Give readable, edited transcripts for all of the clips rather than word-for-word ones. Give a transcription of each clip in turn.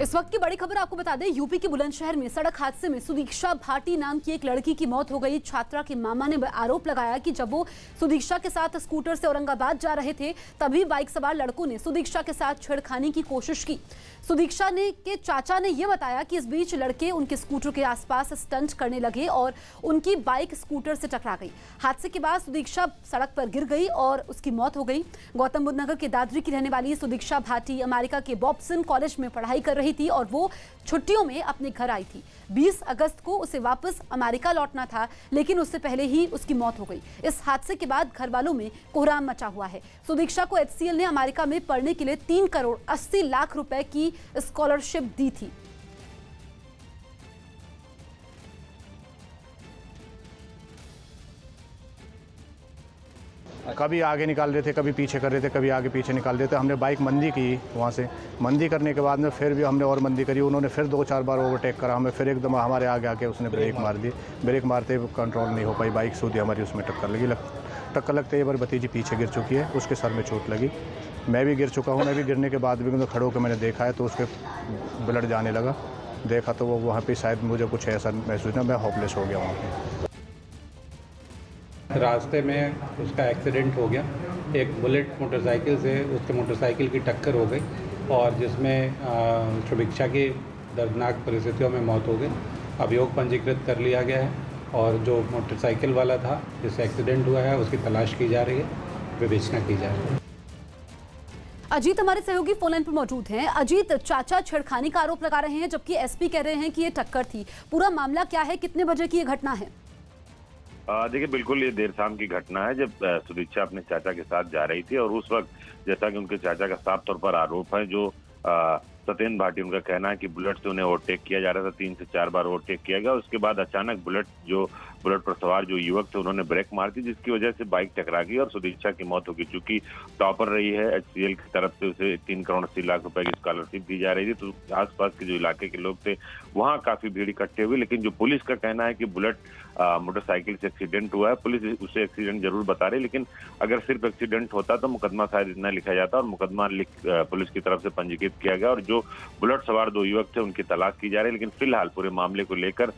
इस वक्त की बड़ी खबर आपको बता दें, यूपी के बुलंदशहर में सड़क हादसे में सुदीक्षा भाटी नाम की एक लड़की की मौत हो गई। छात्रा के मामा ने आरोप लगाया कि जब वो सुदीक्षा के साथ स्कूटर से औरंगाबाद जा रहे थे, तभी बाइक सवार लड़कों ने सुदीक्षा के साथ छेड़खानी की कोशिश की। सुदीक्षा के चाचा ने यह बताया कि इस बीच लड़के उनके स्कूटर के आसपास स्टंट करने लगे और उनकी बाइक स्कूटर से टकरा गई। हादसे के बाद सुदीक्षा सड़क पर गिर गई और उसकी मौत हो गई। गौतम बुद्ध नगर के दादरी की रहने वाली सुदीक्षा भाटी अमेरिका के बॉब्सन कॉलेज में पढ़ाई कर रही थी और वो छुट्टियों में अपने घर आई थी। 20 अगस्त को उसे वापस अमेरिका लौटना था, लेकिन उससे पहले ही उसकी मौत हो गई। इस हादसे के बाद घर वालों में कोहराम मचा हुआ है। सुदीक्षा को HCL ने अमेरिका में पढ़ने के लिए 3 करोड़ 80 लाख रुपए की स्कॉलरशिप दी थी। कभी आगे निकाल रहे थे, कभी पीछे कर रहे थे, कभी आगे पीछे निकाल रहे थे। हमने बाइक मंदी की, वहाँ से मंदी करने के बाद में फिर भी हमने और मंदी करी। उन्होंने फिर 2-4 बार ओवरटेक करा हमें, फिर एकदम हमारे आगे आके उसने ब्रेक मार दी। ब्रेक मारते कंट्रोल नहीं हो पाई, बाइक सीधी हमारी उसमें टक्कर लगी। टक्कर लगते ही मेरी भतीजी पीछे गिर चुकी है, उसके सर में चोट लगी। मैं भी गिर चुका हूँ। मैं भी गिरने के बाद भी खड़े होकर मैंने देखा है तो उसके ब्लड जाने लगा। देखा तो वो वहाँ पर शायद मुझे कुछ ऐसा महसूस ना, मैं होपलेस हो गया वहाँ पर। रास्ते में उसका एक्सीडेंट हो गया। एक बुलेट मोटरसाइकिल से उसके मोटरसाइकिल की टक्कर हो गई और जिसमें सुदीक्षा की दर्दनाक परिस्थितियों में मौत हो गई। अभियोग पंजीकृत कर लिया गया है और जो मोटरसाइकिल वाला था जिससे एक्सीडेंट हुआ है उसकी तलाश की जा रही है, विवेचना की जा रही है। अजीत हमारे सहयोगी फोन लाइन पर मौजूद हैं। अजीत, चाचा छेड़खानी का आरोप लगा रहे हैं जबकि SP कह रहे हैं कि ये टक्कर थी। पूरा मामला क्या है, कितने बजे की ये घटना है? देखिए, बिल्कुल ये देर शाम की घटना है जब सुदीक्षा अपने चाचा के साथ जा रही थी और उस वक्त जैसा कि उनके चाचा का साफ तौर पर आरोप है, जो सत्येंद्र भाटी उनका कहना है कि बुलेट से उन्हें ओवरटेक किया जा रहा था। 3 से 4 बार ओवरटेक किया गया। उसके बाद अचानक बुलेट पर सवार जो युवक थे उन्होंने ब्रेक मार दी, जिसकी वजह से बाइक टकरा गई और सुदीक्षा की मौत हो गई। चूंकि टॉपर रही है, HCL की तरफ से उसे 3 करोड़ 80 लाख रुपए की स्कॉलरशिप दी जा रही थी, तो आसपास के जो इलाके के लोग थे वहाँ काफी भीड़ इकट्ठे हुई। लेकिन जो पुलिस का कहना है कि बुलेट मोटरसाइकिल से एक्सीडेंट हुआ है, पुलिस उसे एक्सीडेंट जरूर बता रही, लेकिन अगर सिर्फ एक्सीडेंट होता तो मुकदमा शायद इतना लिखा जाता और मुकदमा पुलिस की तरफ से पंजीकृत किया गया और जो बुलेट सवार 2 युवक थे उनकी तलाश की जा रही है। लेकिन फिलहाल पूरे मामले को लेकर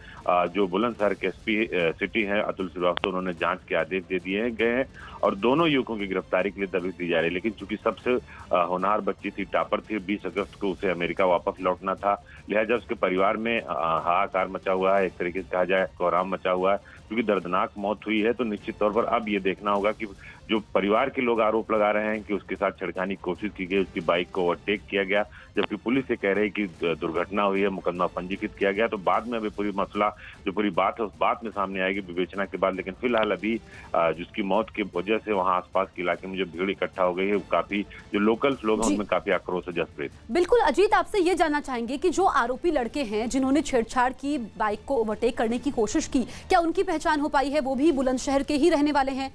जो बुलंदशहर के SP सिटी है अतुल श्रीवास्तव, उन्होंने जांच के आदेश दे दिए गए हैं और दोनों युवकों की गिरफ्तारी के लिए दबिश दी जा रही है। लेकिन चूंकि सबसे होनहार बच्ची थी, टॉपर थी, 20 अगस्त को उसे अमेरिका वापस लौटना था, लिहाजा उसके परिवार में हाहाकार मचा हुआ है, एक तरीके से कहा जाए कोहराम मचा हुआ है। क्योंकि दर्दनाक मौत हुई है तो निश्चित तौर पर अब ये देखना होगा कि जो परिवार के लोग आरोप लगा रहे हैं कि उसके साथ छेड़खानी की कोशिश की गई, उसकी बाइक को ओवरटेक किया गया, जबकि पुलिस ये कह रही है कि दुर्घटना हुई है, मुकदमा पंजीकृत किया गया, तो बाद में अभी पूरी मसला जो पूरी बात है उस बात में सामने आएगी विवेचना के बाद। लेकिन फिलहाल अभी जिसकी मौत की वजह से वहाँ आसपास के इलाके में जो भीड़ इकट्ठा हो गई है, काफी जो लोकल्स लोग हैं उनमें काफी आक्रोश है। जसप्रीत, बिल्कुल अजीत, आपसे ये जानना चाहेंगे कि जो आरोपी लड़के हैं जिन्होंने छेड़छाड़ की, बाइक को ओवरटेक करने की कोशिश की, क्या उनकी पहचान हो पाई है? वो भी बुलंदशहर के ही रहने वाले हैं?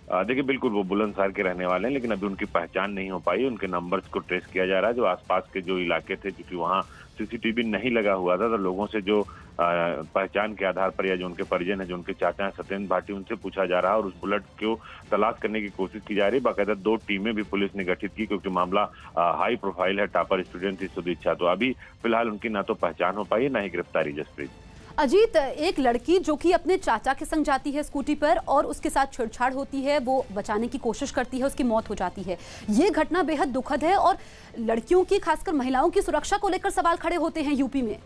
देखिए, बिल्कुल वो बुलंदशहर के रहने वाले हैं, लेकिन अभी उनकी पहचान नहीं हो पाई। उनके नंबर्स को ट्रेस किया जा रहा है। जो आसपास के जो इलाके थे, क्योंकि वहाँ CCTV नहीं लगा हुआ था, तो लोगों से जो पहचान के आधार पर या जो उनके परिजन है, जो उनके चाचा हैं सत्येंद्र भाटी, उनसे पूछा जा रहा है और उस बुलेट को तलाश करने की कोशिश की जा रही है। बाकायदा 2 टीमें भी पुलिस ने गठित की, क्योंकि मामला हाई प्रोफाइल है। टॉपर स्टूडेंट थी सुदीक्षा, तो अभी फिलहाल उनकी ना तो पहचान हो पाई है, ना ही गिरफ्तारी। जसप्रीत, अजीत, एक लड़की जो कि अपने चाचा के संग जाती है स्कूटी पर और उसके साथ छेड़छाड़ होती है, वो बचाने की कोशिश करती है, उसकी मौत हो जाती है। ये घटना बेहद दुखद है और लड़कियों की, खासकर महिलाओं की सुरक्षा को लेकर सवाल खड़े होते हैं यूपी में।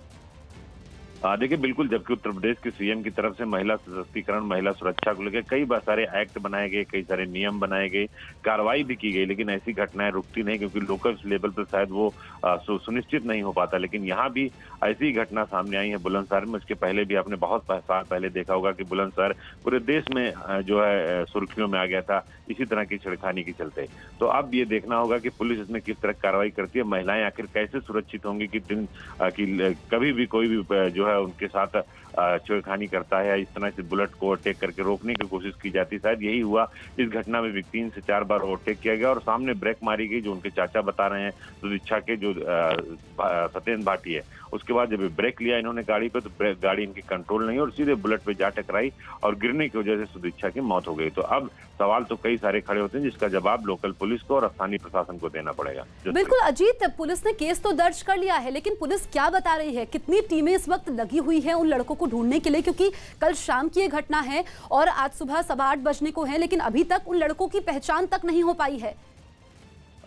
देखिए, बिल्कुल, जबकि उत्तर प्रदेश के CM की तरफ से महिला सशक्तिकरण, महिला सुरक्षा को लेकर कई सारे एक्ट बनाए गए, कई सारे नियम बनाए गए, कार्रवाई भी की गई, लेकिन ऐसी घटनाएं रुकती नहीं, क्योंकि लोकल लेवल पर शायद वो सुनिश्चित नहीं हो पाता। लेकिन यहाँ भी ऐसी घटना सामने आई है बुलंदशहर में। उसके पहले भी आपने बहुत साल पहले देखा होगा कि बुलंदशहर पूरे देश में जो है सुर्खियों में आ गया था इसी तरह की छेड़खानी के चलते। तो अब ये देखना होगा कि पुलिस इसमें किस तरह कार्रवाई करती है, महिलाएं आखिर कैसे सुरक्षित होंगी कि कभी भी कोई भी जो है उनके साथ छेड़खानी करता है या इस तरह से बुलेट को ओवरटेक करके रोकने की कोशिश की जाती है। शायद यही हुआ। इस घटना में भी 3 से 4 बार ओवरटेक किया गया और सामने ब्रेक मारी गई, जो उनके चाचा बता रहे हैं, सुदीक्षा के जो सत्येंद्र भाटी है। उसके बाद जब ब्रेक लिया इन्होंने गाड़ी पे, तो गाड़ी इनकी कंट्रोल नहीं और सीधे बुलेट पे जा टकराई और गिरने की वजह से सुदीक्षा की मौत हो गई। तो अब सवाल तो कई सारे खड़े होते हैं, जिसका जवाब लोकल पुलिस को और स्थानीय प्रशासन को देना पड़ेगा। बिल्कुल अजीत, पुलिस ने केस तो दर्ज कर लिया है, लेकिन पुलिस क्या बता रही है? कितनी टीमें इस वक्त लगी हुई हैं उन लड़कों को ढूंढने के लिए? क्योंकि कल शाम की ये घटना है और आज सुबह 8:15 बजने को है, लेकिन अभी तक उन लड़कों की पहचान तक नहीं हो पाई है।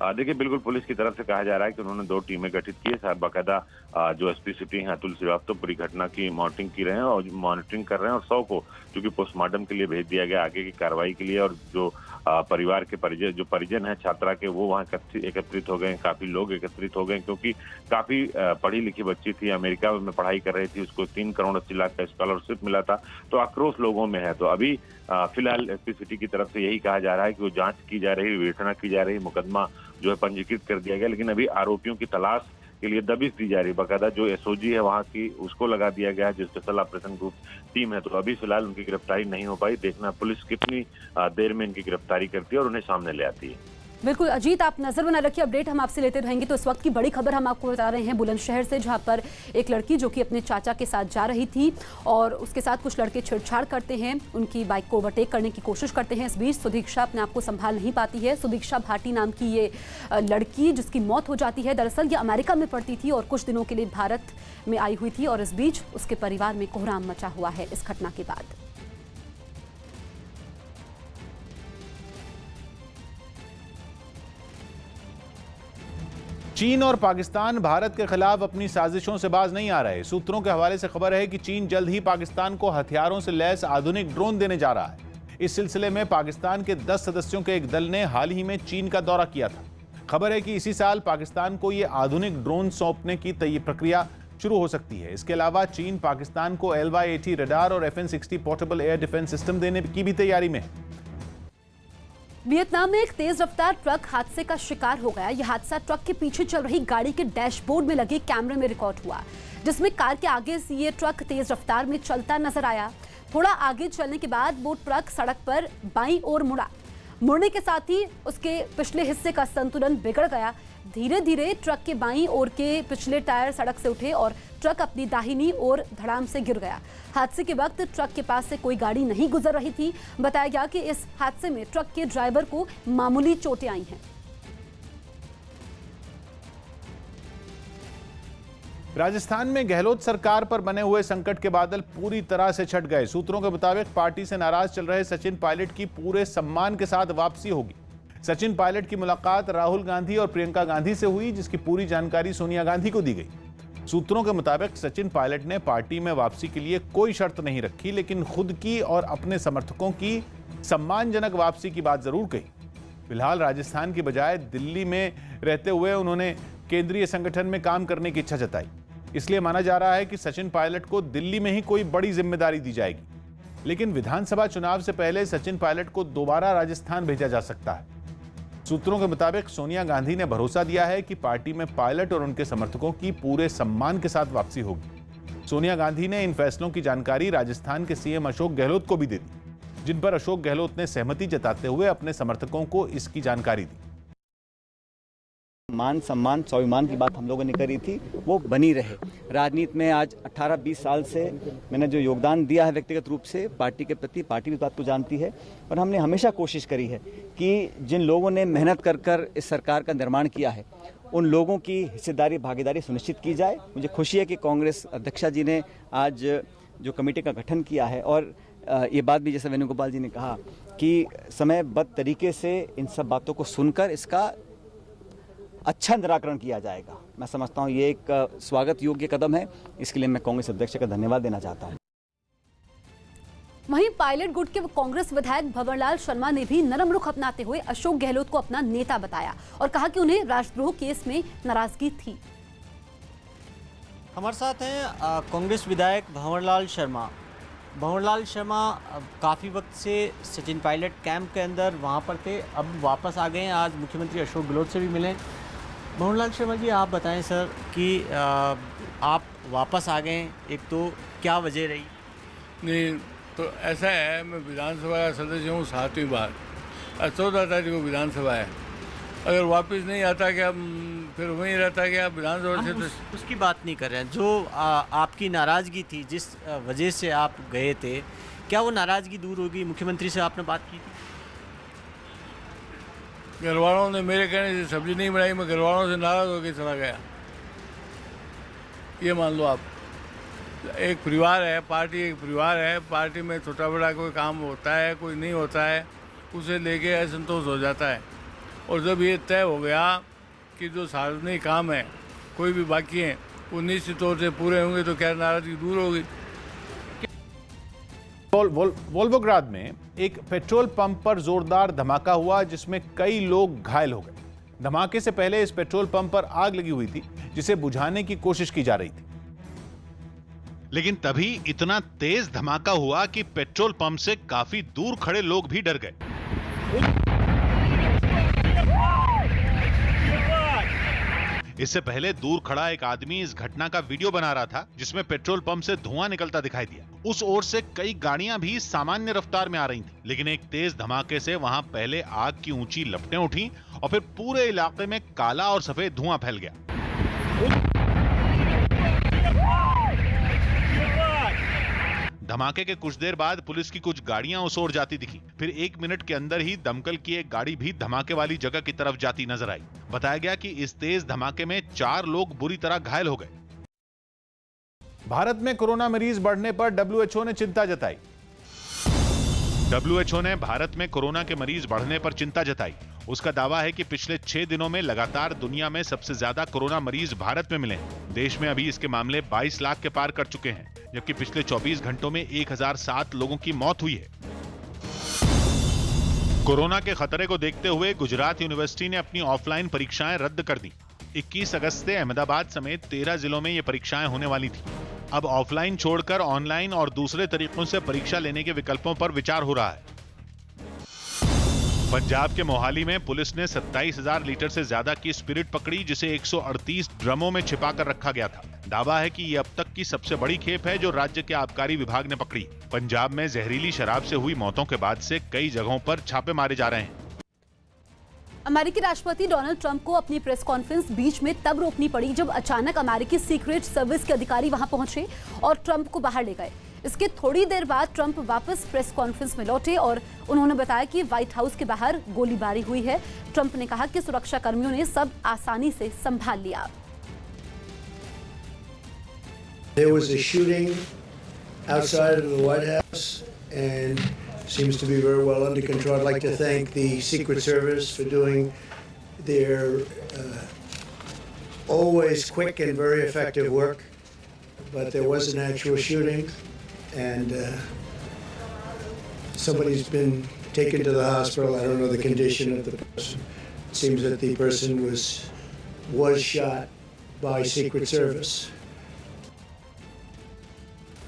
देखिए, बिल्कुल पुलिस की तरफ से कहा जा रहा है कि उन्होंने 2 टीमें गठित की है। बाकायदा जो एसपी सिटी हैं अतुल श्रीवास्तव पूरी घटना की मॉनिटरिंग की रहे हैं और मॉनिटरिंग कर रहे हैं और 100 को चूंकि पोस्टमार्टम के लिए भेज दिया गया आगे की कार्रवाई के लिए। और जो परिवार के परिजन हैं छात्रा के, वो वहाँ एकत्रित हो गए। काफी लोग एकत्रित हो गए क्योंकि काफी पढ़ी लिखी बच्ची थी, अमेरिका में पढ़ाई कर रही थी, उसको 3 करोड़ 80 लाख का स्कॉलरशिप मिला था। तो आक्रोश लोगों में है। तो अभी फिलहाल एसपी सिटी की तरफ से यही कहा जा रहा है कि वो जांच की जा रही, विवेचना की जा रही, मुकदमा जो है पंजीकृत कर दिया गया, लेकिन अभी आरोपियों की तलाश के लिए दबिश दी जा रही है। बाकायदा जो एसओजी है वहाँ की, उसको लगा दिया गया है, जो स्पेशल ऑपरेशन ग्रुप टीम है। तो अभी फिलहाल उनकी गिरफ्तारी नहीं हो पाई। देखना पुलिस कितनी देर में इनकी गिरफ्तारी करती है और उन्हें सामने ले आती है। बिल्कुल अजीत, आप नजर बना रखिए, अपडेट हम आपसे लेते रहेंगे। तो इस वक्त की बड़ी खबर हम आपको बता रहे हैं बुलंदशहर से, जहां पर एक लड़की जो कि अपने चाचा के साथ जा रही थी और उसके साथ कुछ लड़के छेड़छाड़ करते हैं, उनकी बाइक को ओवरटेक करने की कोशिश करते हैं। इस बीच सुदीक्षा अपने आप को संभाल नहीं पाती है। सुदीक्षा भाटी नाम की ये लड़की जिसकी मौत हो जाती है, दरअसल ये अमेरिका में पढ़ती थी और कुछ दिनों के लिए भारत में आई हुई थी और इस बीच उसके परिवार में कोहराम मचा हुआ है इस घटना के बाद। चीन और पाकिस्तान भारत के खिलाफ अपनी साजिशों से बाज नहीं आ रहे। सूत्रों के हवाले से खबर है कि चीन जल्द ही पाकिस्तान को हथियारों से लैस आधुनिक ड्रोन देने जा रहा है। इस सिलसिले में पाकिस्तान के 10 सदस्यों के एक दल ने हाल ही में चीन का दौरा किया था। खबर है कि इसी साल पाकिस्तान को ये आधुनिक ड्रोन सौंपने की प्रक्रिया शुरू हो सकती है। इसके अलावा चीन पाकिस्तान को LY-80 रडार और FN-60 portable air defence system देने की भी तैयारी में है। वियतनाम में एक तेज रफ्तार ट्रक हादसे का शिकार हो गया। यह हादसा ट्रक के पीछे चल रही गाड़ी के डैशबोर्ड में लगे कैमरे में रिकॉर्ड हुआ, जिसमें कार के आगे से ये ट्रक तेज रफ्तार में चलता नजर आया। थोड़ा आगे चलने के बाद वो ट्रक सड़क पर बाईं ओर मुड़ने के साथ ही उसके पिछले हिस्से का संतुलन बिगड़ गया। धीरे धीरे ट्रक के बाईं ओर के पिछले टायर सड़क से उठे और ट्रक अपनी दाहिनी ओर धड़ाम से गिर गया। हादसे के वक्त ट्रक के पास से कोई गाड़ी नहीं गुजर रही थी। बताया गया कि इस हादसे में ट्रक के ड्राइवर को मामूली चोटें आई हैं। राजस्थान में गहलोत सरकार पर बने हुए संकट के बादल पूरी तरह से छट गए। सूत्रों के मुताबिक पार्टी से नाराज चल रहे सचिन पायलट की पूरे सम्मान के साथ वापसी होगी। सचिन पायलट की मुलाकात राहुल गांधी और प्रियंका गांधी से हुई, जिसकी पूरी जानकारी सोनिया गांधी को दी गई। सूत्रों के मुताबिक सचिन पायलट ने पार्टी में वापसी के लिए कोई शर्त नहीं रखी, लेकिन खुद की और अपने समर्थकों की सम्मानजनक वापसी की बात जरूर कही। फिलहाल राजस्थान की बजाय दिल्ली में रहते हुए उन्होंने केंद्रीय संगठन में काम करने की इच्छा जताई। इसलिए माना जा रहा है कि सचिन पायलट को दिल्ली में ही कोई बड़ी जिम्मेदारी दी जाएगी। लेकिन विधानसभा चुनाव से पहले सचिन पायलट को दोबारा राजस्थान भेजा जा सकता है। सूत्रों के मुताबिक सोनिया गांधी ने भरोसा दिया है कि पार्टी में पायलट और उनके समर्थकों की पूरे सम्मान के साथ वापसी होगी। सोनिया गांधी ने इन फैसलों की जानकारी राजस्थान के सीएम अशोक गहलोत को भी दे दी, जिन पर अशोक गहलोत ने सहमति जताते हुए अपने समर्थकों को इसकी जानकारी दी। मान सम्मान स्वाभिमान की बात हम लोगों ने करी थी, वो बनी रहे। राजनीति में आज 18-20 साल से मैंने जो योगदान दिया है व्यक्तिगत रूप से पार्टी के प्रति, पार्टी भी बात को जानती है और हमने हमेशा कोशिश करी है कि जिन लोगों ने मेहनत कर इस सरकार का निर्माण किया है, उन लोगों की हिस्सेदारी भागीदारी सुनिश्चित की जाए। मुझे खुशी है कि कांग्रेस अध्यक्षा जी ने आज जो कमेटी का गठन किया है और ये बात भी जैसे वेणुगोपाल जी ने कहा कि समयबद्ध तरीके से इन सब बातों को सुनकर इसका अच्छा निराकरण किया जाएगा। मैं समझता हूँ ये एक स्वागत योग्य कदम है। इसके लिए मैं कांग्रेस अध्यक्ष का धन्यवाद देना चाहता हूँ। वहीं पायलट गुट के कांग्रेस विधायक भंवरलाल शर्मा ने भी नरम रुख अपनाते हुए अशोक गहलोत को अपना नेता बताया और कहा कि उन्हें राष्ट्रद्रोह केस में नाराजगी थी। हमारे साथ हैं कांग्रेस विधायक भंवरलाल शर्मा। भंवरलाल शर्मा काफ़ी वक्त से सचिन पायलट कैंप के अंदर वहाँ पर थे, अब वापस आ गए हैं। आज मुख्यमंत्री अशोक गहलोत से भी मिले। भंवरलाल शर्मा जी, आप बताएं सर कि आप वापस आ गए, एक तो क्या वजह रही? नहीं तो ऐसा है, मैं विधानसभा का सदस्य हूँ 7वीं बार, 14 तारीख को विधानसभा है। अगर वापस नहीं आता क्या, फिर वहीं रहता क्या विधानसभा से? तो उसकी बात नहीं कर रहे हैं। जो आपकी नाराज़गी थी, जिस वजह से आप गए थे, क्या वो नाराज़गी दूर होगी? मुख्यमंत्री से आपने बात की थी? घर वालों ने मेरे कहने से सब्जी नहीं बनाई, मैं घर वालों से नाराज़ होकर चला गया। ये मान लो आप, एक परिवार है, पार्टी एक परिवार है, पार्टी में छोटा बड़ा कोई काम होता है, कोई नहीं होता है, उसे लेके असंतोष हो जाता है। और जब ये तय हो गया कि जो सार्वजनिक काम है कोई भी बाकी हैं वो निश्चित तौर से पूरे होंगे, तो क्या नाराज़गी दूर होगी? वोल्वोग्राद में एक पेट्रोल पंप पर जोरदार धमाका हुआ जिसमें कई लोग घायल हो गए। धमाके से पहले इस पेट्रोल पंप पर आग लगी हुई थी जिसे बुझाने की कोशिश की जा रही थी, लेकिन तभी इतना तेज धमाका हुआ कि पेट्रोल पंप से काफी दूर खड़े लोग भी डर गए। इससे पहले दूर खड़ा एक आदमी इस घटना का वीडियो बना रहा था जिसमें पेट्रोल पंप से धुआं निकलता दिखाई दिया। उस ओर से कई गाड़ियां भी सामान्य रफ्तार में आ रही थीं, लेकिन एक तेज धमाके से वहां पहले आग की ऊंची लपटें उठी और फिर पूरे इलाके में काला और सफेद धुआं फैल गया। धमाके के कुछ देर बाद पुलिस की कुछ गाड़ियां उस ओर जाती दिखी। फिर 1 मिनट के अंदर ही दमकल की एक गाड़ी भी धमाके वाली जगह की तरफ जाती नजर आई। बताया गया कि इस तेज धमाके में 4 लोग बुरी तरह घायल हो गए। भारत में कोरोना मरीज बढ़ने पर डब्ल्यूएचओ ने चिंता जताई। डब्ल्यूएचओ ने भारत में कोरोना के मरीज बढ़ने पर चिंता जताई। उसका दावा है कि पिछले 6 दिनों में लगातार दुनिया में सबसे ज्यादा कोरोना मरीज भारत में मिले हैं। देश में अभी इसके मामले 22 लाख के पार कर चुके हैं, जबकि पिछले 24 घंटों में 1007 लोगों की मौत हुई है। कोरोना के खतरे को देखते हुए गुजरात यूनिवर्सिटी ने अपनी ऑफलाइन परीक्षाएं रद्द कर दी। 21 अगस्त से अहमदाबाद समेत 13 जिलों में ये परीक्षाएं होने वाली थी। अब ऑफलाइन छोड़कर ऑनलाइन और दूसरे तरीकों से परीक्षा लेने के विकल्पों पर विचार हो रहा है। पंजाब के मोहाली में पुलिस ने 27,000 लीटर से ज्यादा की स्पिरिट पकड़ी, जिसे 138 ड्रमों में छिपाकर रखा गया था। दावा है कि ये अब तक की सबसे बड़ी खेप है जो राज्य के आबकारी विभाग ने पकड़ी। पंजाब में जहरीली शराब से हुई मौतों के बाद से कई जगहों पर छापे मारे जा रहे हैं। अमेरिकी राष्ट्रपति डोनाल्ड ट्रंप को अपनी प्रेस कॉन्फ्रेंस बीच में तब रोकनी पड़ी जब अचानक अमेरिकी सीक्रेट सर्विस के अधिकारी वहां पहुंचे और ट्रंप को बाहर ले गए। इसके थोड़ी देर बाद ट्रंप वापस प्रेस कॉन्फ्रेंस में लौटे और उन्होंने बताया कि व्हाइट हाउस के बाहर गोलीबारी हुई है। ट्रंप ने कहा कि सुरक्षा कर्मियों ने सब आसानी से संभाल लिया। There was a shooting outside of the White House and seems to be very well under control. I'd like to thank the Secret Service for doing their always quick and very effective work. But there was an actual shooting and somebody's been taken to the hospital. I don't know the condition of the person. It seems that the person was shot by Secret Service.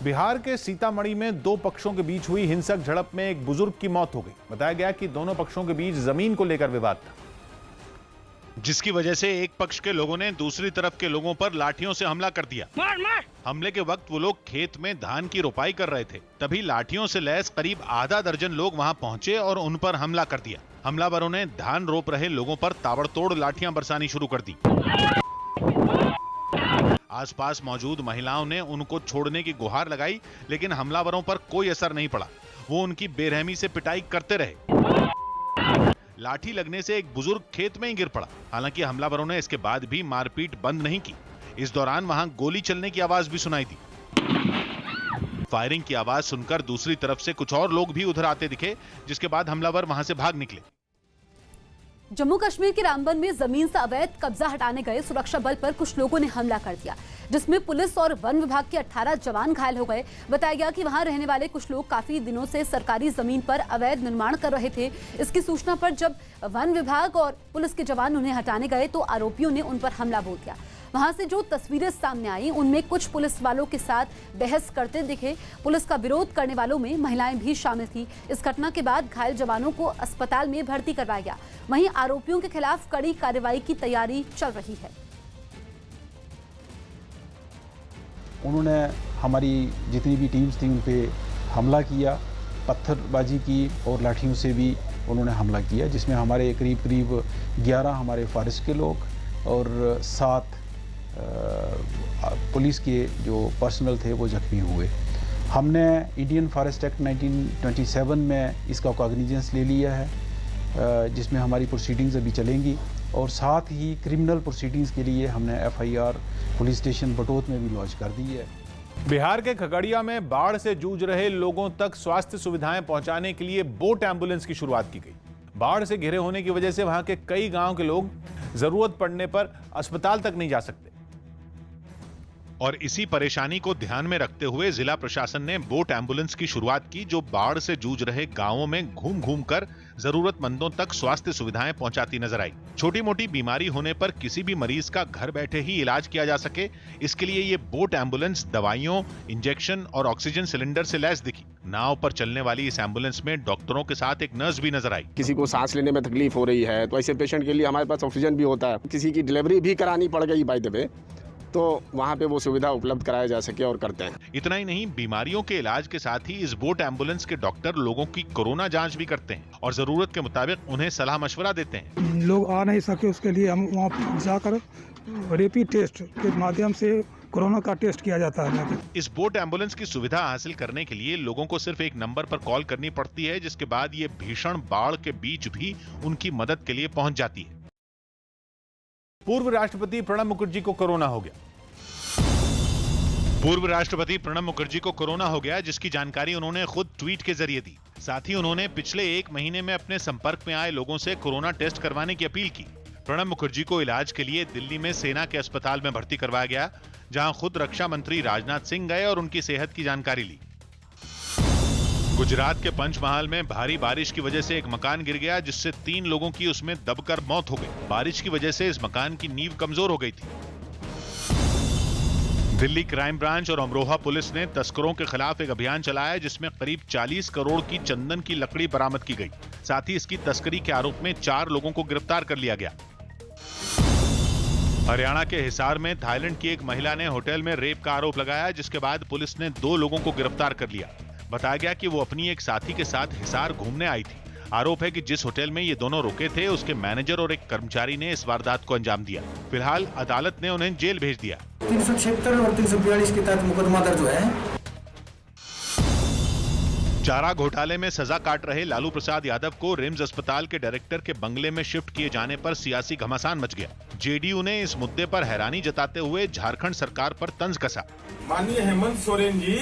Bihar के सीतामढ़ी में 2 पक्षों के बीच हुई हिंसक झड़प में एक बुजुर्ग की मौत हो गई। बताया गया कि दोनों पक्षों के बीच जमीन को लेकर विवाद था, जिसकी वजह से एक पक्ष के लोगों ने दूसरी तरफ के लोगों पर लाठियों से हमला कर दिया। हमले के वक्त वो लोग खेत में धान की रोपाई कर रहे थे, तभी लाठियों से लैस करीब आधा दर्जन लोग वहां पहुंचे और उन पर हमला कर दिया। हमलावरों ने धान रोप रहे लोगों पर ताबड़तोड़ लाठियां बरसानी शुरू कर दी। आसपास मौजूद महिलाओं ने उनको छोड़ने की गुहार लगाई, लेकिन हमलावरों पर कोई असर नहीं पड़ा। वो उनकी बेरहमी से पिटाई करते रहे। लाठी लगने से एक बुजुर्ग खेत में ही गिर पड़ा। हालांकि हमलावरों ने इसके बाद भी मारपीट बंद नहीं की। इस दौरान वहां गोली चलने की आवाज भी सुनाई दी। फायरिंग की आवाज सुनकर दूसरी तरफ से कुछ और लोग भी उधर आते दिखे, जिसके बाद हमलावर वहां से भाग निकले। जम्मू कश्मीर के रामबन में जमीन से अवैध कब्जा हटाने गए सुरक्षा बल पर कुछ लोगों ने हमला कर दिया, जिसमें पुलिस और वन विभाग के 18 जवान घायल हो गए। बताया गया कि वहां रहने वाले कुछ लोग काफी दिनों से सरकारी जमीन पर अवैध निर्माण कर रहे थे। इसकी सूचना पर जब वन विभाग और पुलिस के जवान उन्हें हटाने गए तो आरोपियों ने उन पर हमला बोल दिया। वहां से जो तस्वीरें सामने आई उनमें कुछ पुलिस वालों के साथ बहस करते दिखे। पुलिस का विरोध करने वालों में महिलाएं भी शामिल थी। इस घटना के बाद घायल जवानों को अस्पताल में भर्ती करवाया गया। वहीं आरोपियों के खिलाफ कड़ी कार्रवाई की तैयारी चल रही है। उन्होंने हमारी जितनी भी टीम्स थी उन पे हमला किया, पत्थरबाजी की और लाठियों से भी उन्होंने हमला किया, जिसमें हमारे करीब 11 हमारे फॉरेस्ट के लोग और 7 पुलिस के जो पर्सनल थे वो जख्मी हुए। हमने इंडियन फॉरेस्ट एक्ट 1927 में इसका कॉग्निजेंस ले लिया है, जिसमें हमारी प्रोसीडिंग्स अभी चलेंगी, और साथ ही क्रिमिनल प्रोसीडिंग्स के लिए हमने FIR पुलिस स्टेशन बटोत में भी लॉन्च कर दी है। बिहार के खगड़िया में बाढ़ से जूझ रहे लोगों तक स्वास्थ्य सुविधाएं पहुंचाने के लिए बोट एम्बुलेंस की शुरुआत की गई। बाढ़ से घिरे होने की वजह से वहां के कई गांव के लोग जरूरत पड़ने पर अस्पताल तक नहीं जा सकते। और इसी परेशानी को ध्यान में रखते हुए जिला प्रशासन ने बोट एम्बुलेंस की शुरुआत की, जो बाढ़ से जूझ रहे गांवों में घूम घूम कर जरूरतमंदों तक स्वास्थ्य सुविधाएं पहुंचाती नजर आई। छोटी मोटी बीमारी होने पर किसी भी मरीज का घर बैठे ही इलाज किया जा सके, इसके लिए ये बोट एम्बुलेंस दवाइयों, इंजेक्शन और ऑक्सीजन सिलेंडर से लैस दिखी। नाव पर चलने वाली इस एम्बुलेंस में डॉक्टरों के साथ एक नर्स भी नजर आई। किसी को सांस लेने में तकलीफ हो रही है तो ऐसे पेशेंट के लिए हमारे पास ऑक्सीजन भी होता है। किसी की डिलीवरी भी करानी पड़ गई बाय द वे, तो वहाँ पे वो सुविधा उपलब्ध कराया जा सके और करते हैं। इतना ही नहीं, बीमारियों के इलाज के साथ ही इस बोट एम्बुलेंस के डॉक्टर लोगों की कोरोना जांच भी करते हैं और जरूरत के मुताबिक उन्हें सलाह मशवरा देते हैं। लोग आ नहीं सके उसके लिए हम वहाँ जाकर रैपिड टेस्ट के माध्यम से कोरोना का टेस्ट किया जाता है। इस बोट एम्बुलेंस की सुविधा हासिल करने के लिए लोगों को सिर्फ एक नंबर पर कॉल करनी पड़ती है, जिसके बाद ये भीषण बाढ़ के बीच भी उनकी मदद के लिए पहुंच जाती है। पूर्व राष्ट्रपति प्रणब मुखर्जी को कोरोना हो गया। पूर्व राष्ट्रपति प्रणब मुखर्जी को कोरोना हो गया, जिसकी जानकारी उन्होंने खुद ट्वीट के जरिए दी। साथ ही उन्होंने पिछले 1 महीने में अपने संपर्क में आए लोगों से कोरोना टेस्ट करवाने की अपील की। प्रणब मुखर्जी को इलाज के लिए दिल्ली में सेना के अस्पताल में भर्ती करवाया गया, जहां खुद रक्षा मंत्री राजनाथ सिंह गए और उनकी सेहत की जानकारी ली। गुजरात के पंचमहाल में भारी बारिश की वजह से एक मकान गिर गया, जिससे 3 लोगों की उसमें दबकर मौत हो गई। बारिश की वजह से इस मकान की नींव कमजोर हो गई थी। दिल्ली क्राइम ब्रांच और अमरोहा पुलिस ने तस्करों के खिलाफ एक अभियान चलाया, जिसमें करीब 40 करोड़ की चंदन की लकड़ी बरामद की गई। साथ ही इसकी तस्करी के आरोप में 4 लोगों को गिरफ्तार कर लिया गया। हरियाणा के हिसार में थाईलैंड की एक महिला ने होटल में रेप का आरोप लगाया, जिसके बाद पुलिस ने 2 लोगों को गिरफ्तार कर लिया। बताया गया कि वो अपनी एक साथी के साथ हिसार घूमने आई थी। आरोप है कि जिस होटल में ये दोनों रुके थे, उसके मैनेजर और एक कर्मचारी ने इस वारदात को अंजाम दिया। फिलहाल अदालत ने उन्हें जेल भेज दिया। 376 और 342 के तहत मुकदमा दर्ज हुआ है। चारा घोटाले में सजा काट रहे लालू प्रसाद यादव को रिम्स अस्पताल के डायरेक्टर के बंगले में शिफ्ट किए जाने पर सियासी घमासान मच गया। जेडीयू ने इस मुद्दे पर हैरानी जताते हुए झारखंड सरकार पर तंज कसा। माननीय हेमंत सोरेन जी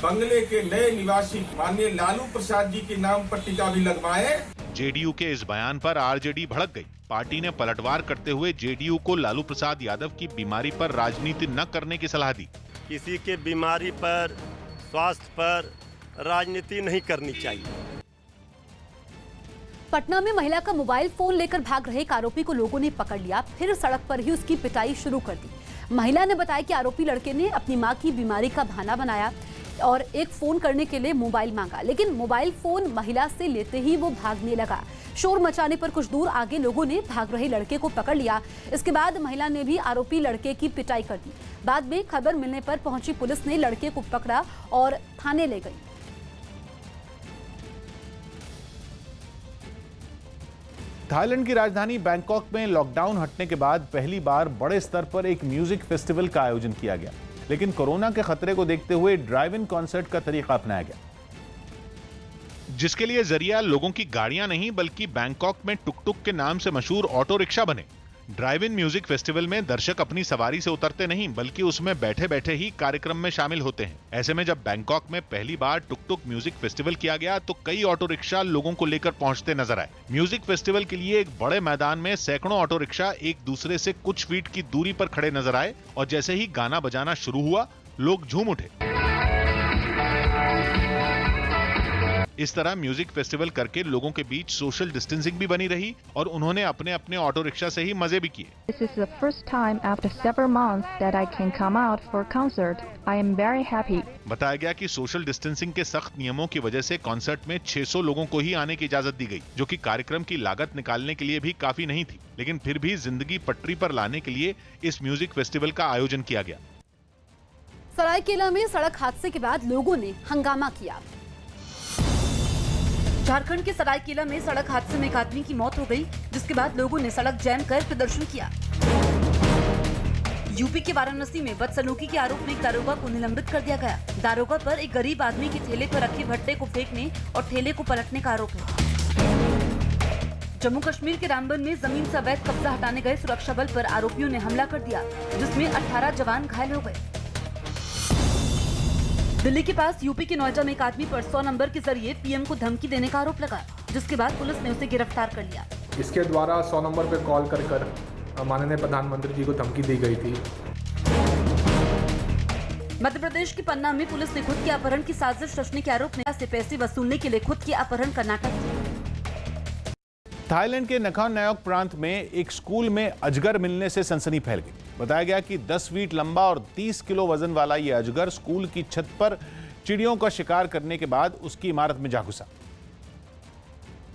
बंगले के नए निवासी माननीय लालू प्रसाद जी के नाम पर टीका भी लगवाए। जेडीयू के इस बयान पर आरजेडी भड़क गई। पार्टी ने पलटवार करते हुए जेडीयू को लालू प्रसाद यादव की बीमारी पर राजनीति न करने की सलाह दी। किसी के बीमारी पर, स्वास्थ्य पर राजनीति नहीं करनी चाहिए। पटना में महिला का मोबाइल फोन लेकर भाग रहे एक आरोपी को लोगों ने पकड़ लिया, फिर सड़क पर ही उसकी पिटाई शुरू कर दी। महिला ने बताया कि आरोपी लड़के ने अपनी मां की बीमारी का बहाना बनाया और एक फोन करने के लिए मोबाइल मांगा, लेकिन मोबाइल फोन महिला से लेते ही वो भागने लगा। शोर मचाने पर कुछ दूर आगे लोगों ने भाग रहे लड़के को पकड़ लिया। इसके बाद महिला ने भी आरोपी लड़के की पिटाई कर दी। बाद में खबर मिलने पर पहुंची पुलिस ने लड़के को पकड़ा और थाने ले गई। थाईलैंड की राजधानी बैंकॉक में लॉकडाउन हटने के बाद पहली बार बड़े स्तर पर एक म्यूजिक फेस्टिवल का आयोजन किया गया, लेकिन कोरोना के खतरे को देखते हुए ड्राइव इन कॉन्सर्ट का तरीका अपनाया गया, जिसके लिए जरिया लोगों की गाड़ियां नहीं बल्कि बैंकॉक में टुक टुक के नाम से मशहूर ऑटो रिक्शा बने। ड्राइव इन म्यूजिक फेस्टिवल में दर्शक अपनी सवारी से उतरते नहीं बल्कि उसमें बैठे बैठे ही कार्यक्रम में शामिल होते हैं। ऐसे में जब बैंकॉक में पहली बार टुक टुक म्यूजिक फेस्टिवल किया गया तो कई ऑटो रिक्शा लोगों को लेकर पहुंचते नजर आए। म्यूजिक फेस्टिवल के लिए एक बड़े मैदान में सैकड़ों ऑटो रिक्शा एक दूसरे से कुछ फीट की दूरी पर खड़े नजर आए और जैसे ही गाना बजाना शुरू हुआ लोग झूम उठे। इस तरह म्यूजिक फेस्टिवल करके लोगों के बीच सोशल डिस्टेंसिंग भी बनी रही और उन्होंने अपने अपने ऑटो रिक्शा से ही मजे भी किए। This is the first time after several months that I can come out for a concert. I am very happy. बताया गया कि सोशल डिस्टेंसिंग के सख्त नियमों की वजह से कॉन्सर्ट में 600 लोगों को ही आने की इजाजत दी गई, जो कि कार्यक्रम की लागत निकालने के लिए भी काफी नहीं थी, लेकिन फिर भी जिंदगी पटरी पर लाने के लिए इस म्यूजिक फेस्टिवल का आयोजन किया गया। सरायकेला में सड़क हादसे के बाद लोगों ने हंगामा किया। झारखंड के सरायकेला में सड़क हादसे में एक आदमी की मौत हो गई, जिसके बाद लोगों ने सड़क जैम कर प्रदर्शन किया। यूपी के वाराणसी में बदसलूकी के आरोप में एक दारोगा को निलंबित कर दिया गया। दारोगा पर एक गरीब आदमी के ठेले पर रखे भट्टे को फेंकने और ठेले को पलटने का आरोप है। जम्मू कश्मीर के रामबन में जमीन से अवैध कब्जा हटाने गए सुरक्षा बल पर आरोपियों ने हमला कर दिया, जिसमें 18 जवान घायल हो गए। दिल्ली के पास यूपी के नोएडा में एक आदमी पर 100 नंबर के जरिए पीएम को धमकी देने का आरोप लगा, जिसके बाद पुलिस ने उसे गिरफ्तार कर लिया। इसके द्वारा 100 नंबर पर कॉल कर माननीय प्रधानमंत्री जी को धमकी दी गई थी। मध्य प्रदेश के पन्ना में पुलिस ने खुद के अपहरण की साजिश रचने के आरोप में से पैसे वसूलने के लिए खुद के अपहरण का नाटक किया। थाईलैंड के नखन नायक प्रांत में एक स्कूल में अजगर मिलने से सनसनी फैल गई। बताया गया कि 10 फीट लंबा और 30 किलो वजन वाला यह अजगर स्कूल की छत पर चिड़ियों का शिकार करने के बाद उसकी इमारत में जा घुसा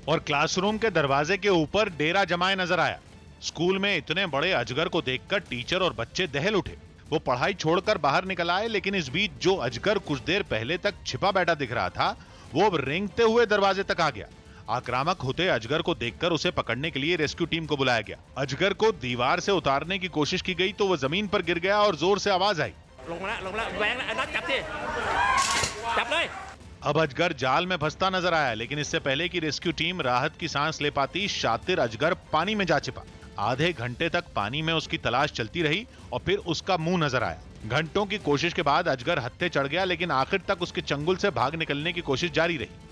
और क्लासरूम के दरवाजे के ऊपर डेरा जमाए नजर आया। स्कूल में इतने बड़े अजगर को देखकर टीचर और बच्चे दहल उठे। वो पढ़ाई छोड़कर बाहर निकल आए, लेकिन इस बीच जो अजगर कुछ देर पहले तक छिपा बैठा दिख रहा था, वो अब रेंगते हुए दरवाजे तक आ गया। आक्रामक होते अजगर को देखकर उसे पकड़ने के लिए रेस्क्यू टीम को बुलाया गया। अजगर को दीवार से उतारने की कोशिश की गई तो वो जमीन पर गिर गया और जोर से आवाज आई। अब अजगर जाल में फंसता नजर आया, लेकिन इससे पहले कि रेस्क्यू टीम राहत की सांस ले पाती, शातिर अजगर पानी में जा छिपा। आधे घंटे तक पानी में उसकी तलाश चलती रही और फिर उसका मुंह नजर आया। घंटों की कोशिश के बाद अजगर हत्थे चढ़ गया, लेकिन आखिर तक उसके चंगुल से भाग निकलने की कोशिश जारी रही।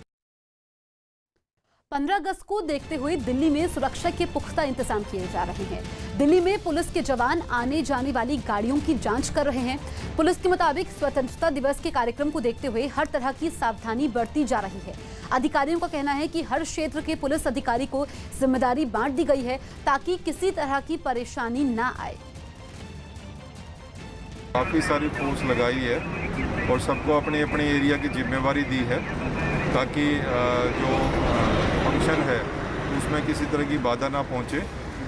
15 अगस्त को देखते हुए दिल्ली में सुरक्षा के पुख्ता इंतजाम किए जा रहे हैं। दिल्ली में पुलिस के जवान आने जाने वाली गाड़ियों की जांच कर रहे हैं। पुलिस के मुताबिक स्वतंत्रता दिवस के कार्यक्रम को देखते हुए हर तरह की सावधानी बरती जा रही है। अधिकारियों का कहना है कि हर क्षेत्र के पुलिस अधिकारी को जिम्मेदारी बांट दी गई है, ताकि किसी तरह की परेशानी न आए। काफ़ी सारी फोर्स लगाई है और सबको अपनी अपनी एरिया की जिम्मेवारी दी है, ताकि जो फंक्शन है उसमें किसी तरह की बाधा ना पहुंचे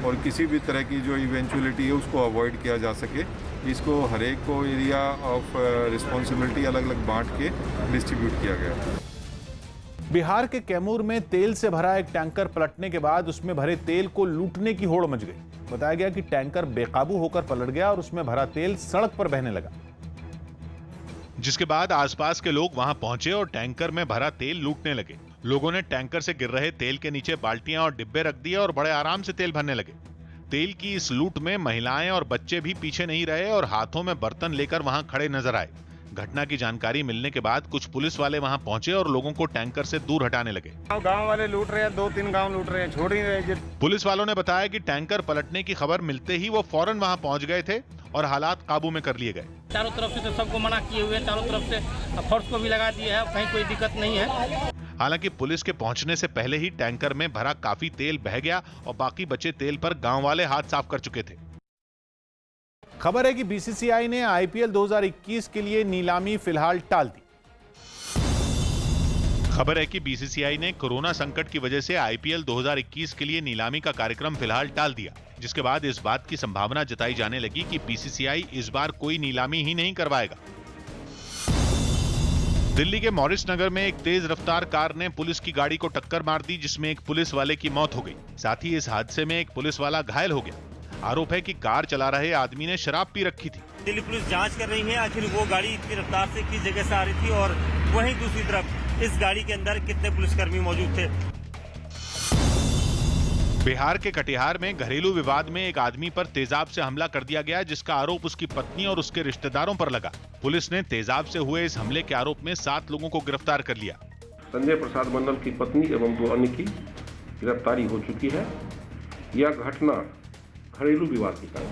और किसी भी तरह की जो इवेंचुअलिटी है उसको अवॉइड किया जा सके। इसको हर एक को एरिया ऑफ रिस्पॉन्सिबिलिटी अलग अलग बांट के डिस्ट्रीब्यूट किया गया। बिहार के कैमूर में तेल से भरा एक टैंकर पलटने के बाद उसमें भरे तेल को लूटने की होड़ मच गई। बताया गया कि टैंकर बेकाबू होकर पलट गया और उसमें भरा तेल सड़क पर बहने लगा, जिसके बाद आसपास के लोग वहां पहुंचे और टैंकर में भरा तेल लूटने लगे। लोगों ने टैंकर से गिर रहे तेल के नीचे बाल्टियां और डिब्बे रख दिए और बड़े आराम से तेल भरने लगे। तेल की इस लूट में महिलाएं और बच्चे भी पीछे नहीं रहे और हाथों में बर्तन लेकर वहां खड़े नजर आए। घटना की जानकारी मिलने के बाद कुछ पुलिस वाले वहां पहुंचे और लोगों को टैंकर से दूर हटाने लगे। गांव वाले लूट रहे हैं, 2-3 गांव लूट रहे हैं, छोड़ ही रहे। पुलिस वालों ने बताया कि टैंकर पलटने की खबर मिलते ही वो फौरन वहां पहुंच गए थे और हालात काबू में कर लिए गए। चारों तरफ से तो सबको मना किए हुए, चारों तरफ से फोर्स को भी लगा दिए है, कहीं कोई दिक्कत नहीं है। हालांकि पुलिस के पहुंचने से पहले ही टैंकर में भरा काफी तेल बह गया और बाकी बचे तेल पर गांव वाले हाथ साफ कर चुके थे। खबर है कि बीसीसीआई ने आईपीएल 2021 के लिए नीलामी फिलहाल टाल दी। खबर है कि बीसीसीआई ने कोरोना संकट की वजह से आईपीएल 2021 के लिए नीलामी का कार्यक्रम फिलहाल टाल दिया, जिसके बाद इस बात की संभावना जताई जाने लगी कि बीसीसीआई इस बार कोई नीलामी ही नहीं करवाएगा। दिल्ली के मॉरिस नगर में एक तेज रफ्तार कार ने पुलिस की गाड़ी को टक्कर मार दी, जिसमें एक पुलिस वाले की मौत हो गई। साथ ही इस हादसे में एक पुलिस वाला घायल हो गया। आरोप है कि कार चला रहे आदमी ने शराब पी रखी थी। दिल्ली पुलिस जांच कर रही है आखिर वो गाड़ी इतनी रफ्तार से किस जगह से आ रही थी और वहीं दूसरी तरफ इस गाड़ी के अंदर कितने पुलिसकर्मी मौजूद थे। बिहार के कटिहार में घरेलू विवाद में एक आदमी पर तेजाब से हमला कर दिया गया, जिसका आरोप उसकी पत्नी और उसके रिश्तेदारों पर लगा। पुलिस ने तेजाब से हुए इस हमले के आरोप में 7 लोगों को गिरफ्तार कर लिया। संजय प्रसाद मंडल की पत्नी एवं 2 अन्य की गिरफ्तारी हो चुकी है। यह घटना घरेलू विवाद की कारण।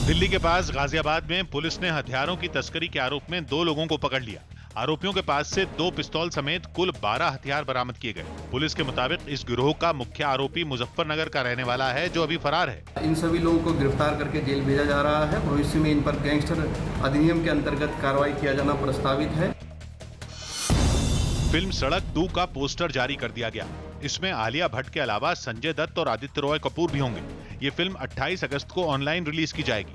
दिल्ली के पास गाजियाबाद में पुलिस ने हथियारों की तस्करी के आरोप में 2 लोगों को पकड़ लिया। आरोपियों के पास से 2 पिस्तौल समेत कुल 12 हथियार बरामद किए गए। पुलिस के मुताबिक इस गिरोह का मुख्य आरोपी मुजफ्फरनगर का रहने वाला है, जो अभी फरार है। इन सभी लोगों को गिरफ्तार करके जेल भेजा जा रहा है। भविष्य में इन पर गैंगस्टर अधिनियम के अंतर्गत कार्रवाई किया जाना प्रस्तावित है। फिल्म सड़क 2 का पोस्टर जारी कर दिया गया। इसमें आलिया भट्ट के अलावा संजय दत्त और आदित्य रॉय कपूर भी होंगे। ये फिल्म 28 अगस्त को ऑनलाइन रिलीज की जाएगी।